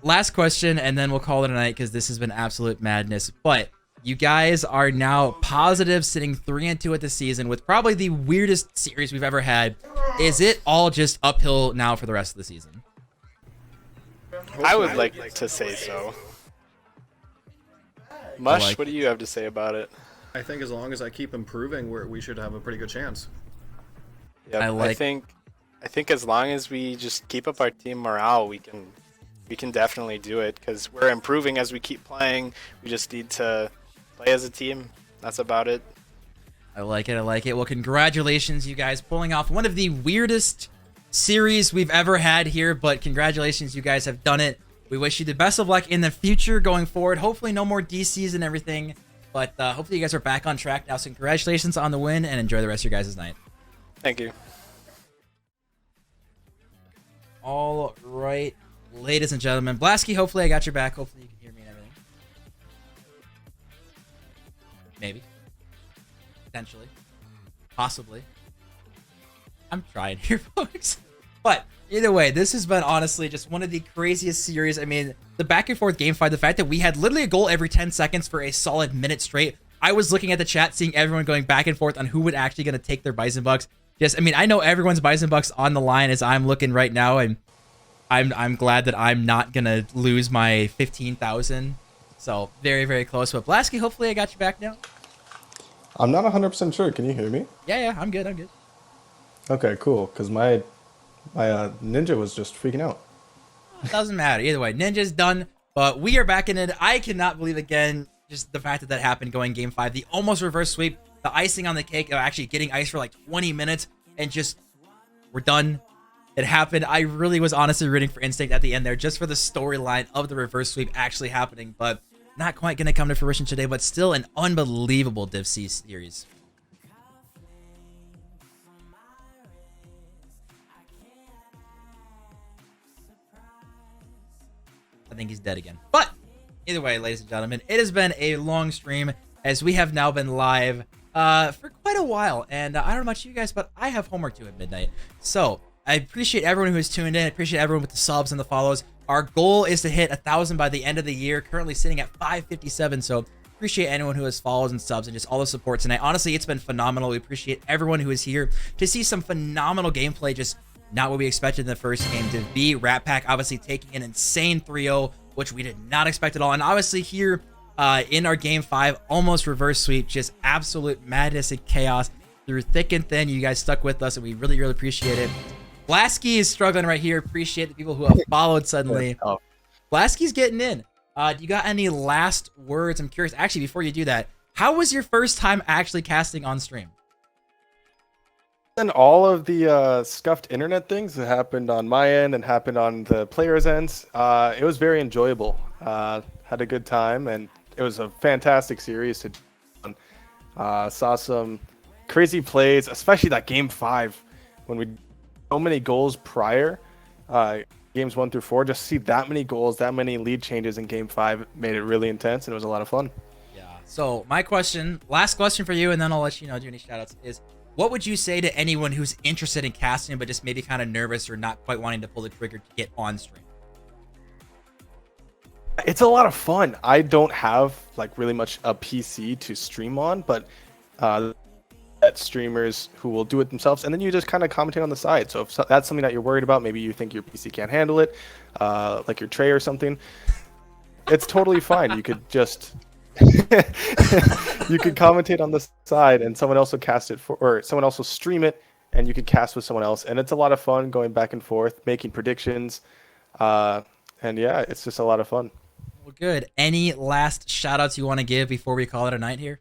last question, and then we'll call it a night because this has been absolute madness. But you guys are now positive, sitting 3-2 at the season with probably the weirdest series we've ever had. Is it all just uphill now for the rest of the season? I would like to say so. Mush, what do you have to say about it? I think as long as I keep improving, we should have a pretty good chance. Yep, I think as long as we just keep up our team morale, we can definitely do it because we're improving as we keep playing. We just need to play as a team. That's about it. I like it. I like it. Well, congratulations, you guys, pulling off one of the weirdest series we've ever had here. But congratulations, you guys have done it. We wish you the best of luck in the future going forward. Hopefully, no more DCs and everything. But hopefully, you guys are back on track now. So congratulations on the win, and enjoy the rest of your guys' night. Thank you. All right, ladies and gentlemen. Blasky, hopefully I got your back. Hopefully you can hear me and everything. Maybe. potentially, possibly. I'm trying here, folks. But either way, this has been honestly just one of the craziest series. I mean, the back and forth game fight, the fact that we had literally a goal every 10 seconds for a solid minute straight. I was looking at the chat, seeing everyone going back and forth on who would actually going to take their Bison Bucks. Just, I mean, I know everyone's Bison Bucks on the line as I'm looking right now, and I'm glad that I'm not going to lose my 15,000. So very, very close. But Blasky, hopefully I got you back now. I'm not 100% sure. Can you hear me? Yeah, I'm good. I'm good. Okay, cool. Because my ninja was just freaking out. It doesn't matter. Either way, Ninja's done, but we are back in it. I cannot believe again just the fact that that happened going game 5. The almost reverse sweep, the icing on the cake of actually getting ice for like 20 minutes and just we're done. It happened. I really was honestly rooting for Instinct at the end there just for the storyline of the reverse sweep actually happening, but not quite going to come to fruition today, but still an unbelievable Div C series. I think he's dead again. But either way, ladies and gentlemen, it has been a long stream as we have now been live for quite a while. And I don't know about you guys, but I have homework due at midnight. So I appreciate everyone who has tuned in. I appreciate everyone with the subs and the follows. Our goal is to hit 1,000 by the end of the year, currently sitting at 557. So appreciate anyone who has follows and subs and just all the support tonight. Honestly, it's been phenomenal. We appreciate everyone who is here to see some phenomenal gameplay, just not what we expected in the first game to be. Rat Pack obviously taking an insane 3-0, which we did not expect at all. And obviously here in our game 5, almost reverse sweep, just absolute madness and chaos through thick and thin. You guys stuck with us and we really, really appreciate it. Blasky is struggling right here. Appreciate the people who have followed suddenly. Blasky's getting in. Do you got any last words? I'm curious. Actually, before you do that, how was your first time actually casting on stream? And all of the scuffed internet things that happened on my end and happened on the players' ends, it was very enjoyable. Had a good time, and it was a fantastic series to do. Saw some crazy plays, especially that game 5 when we so many goals prior. Games 1 through 4, just see that many goals, that many lead changes in game 5 made it really intense, and it was a lot of fun. Yeah. So my question, last question for you, and then I'll let you know, do any shoutouts, is what would you say to anyone who's interested in casting but just maybe kind of nervous or not quite wanting to pull the trigger to get on stream? It's a lot of fun. I don't have like really much a PC to stream on, but streamers who will do it themselves, and then you just kind of commentate on the side. So if that's something that you're worried about, maybe you think your PC can't handle it, like your tray or something, it's totally fine. You could just you could commentate on the side and someone else will cast it for, or someone else will stream it and you could cast with someone else, and it's a lot of fun going back and forth, making predictions, and yeah, it's just a lot of fun. Well, good. Any last shout outs you want to give before we call it a night here?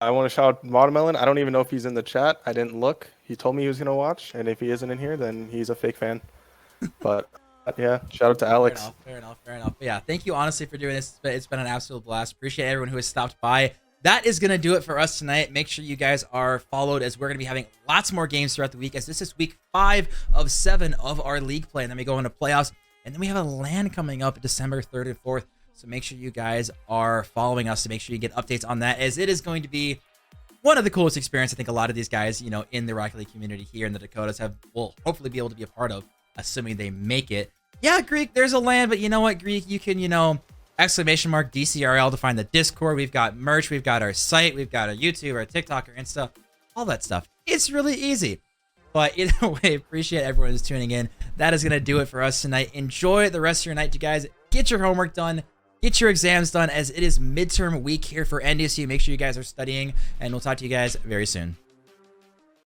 I want to shout out Watermelon. I don't even know if he's in the chat. I didn't look. He told me he was going to watch, and if he isn't in here, then he's a fake fan. But yeah, shout out to Alex. Fair enough. But yeah, thank you honestly for doing this. It's been an absolute blast. Appreciate everyone who has stopped by. That is going to do it for us tonight. Make sure you guys are followed as we're going to be having lots more games throughout the week, as this is week 5 of 7 of our league play, and then we go into playoffs, and then we have a LAN coming up December 3rd and 4th. So make sure you guys are following us to make sure you get updates on that, as it is going to be one of the coolest experiences I think a lot of these guys, in the Rocket League community here in the Dakotas will hopefully be able to be a part of, assuming they make it. Yeah, Greek, there's a LAN, but you know what, Greek, you can, exclamation mark DCRL to find the Discord. We've got merch, we've got our site, we've got our YouTube, our TikTok, our Insta, all that stuff. It's really easy. But either way, appreciate everyone who's tuning in. That is going to do it for us tonight. Enjoy the rest of your night, you guys. Get your homework done. Get your exams done, as it is midterm week here for NDSU. Make sure you guys are studying, and we'll talk to you guys very soon.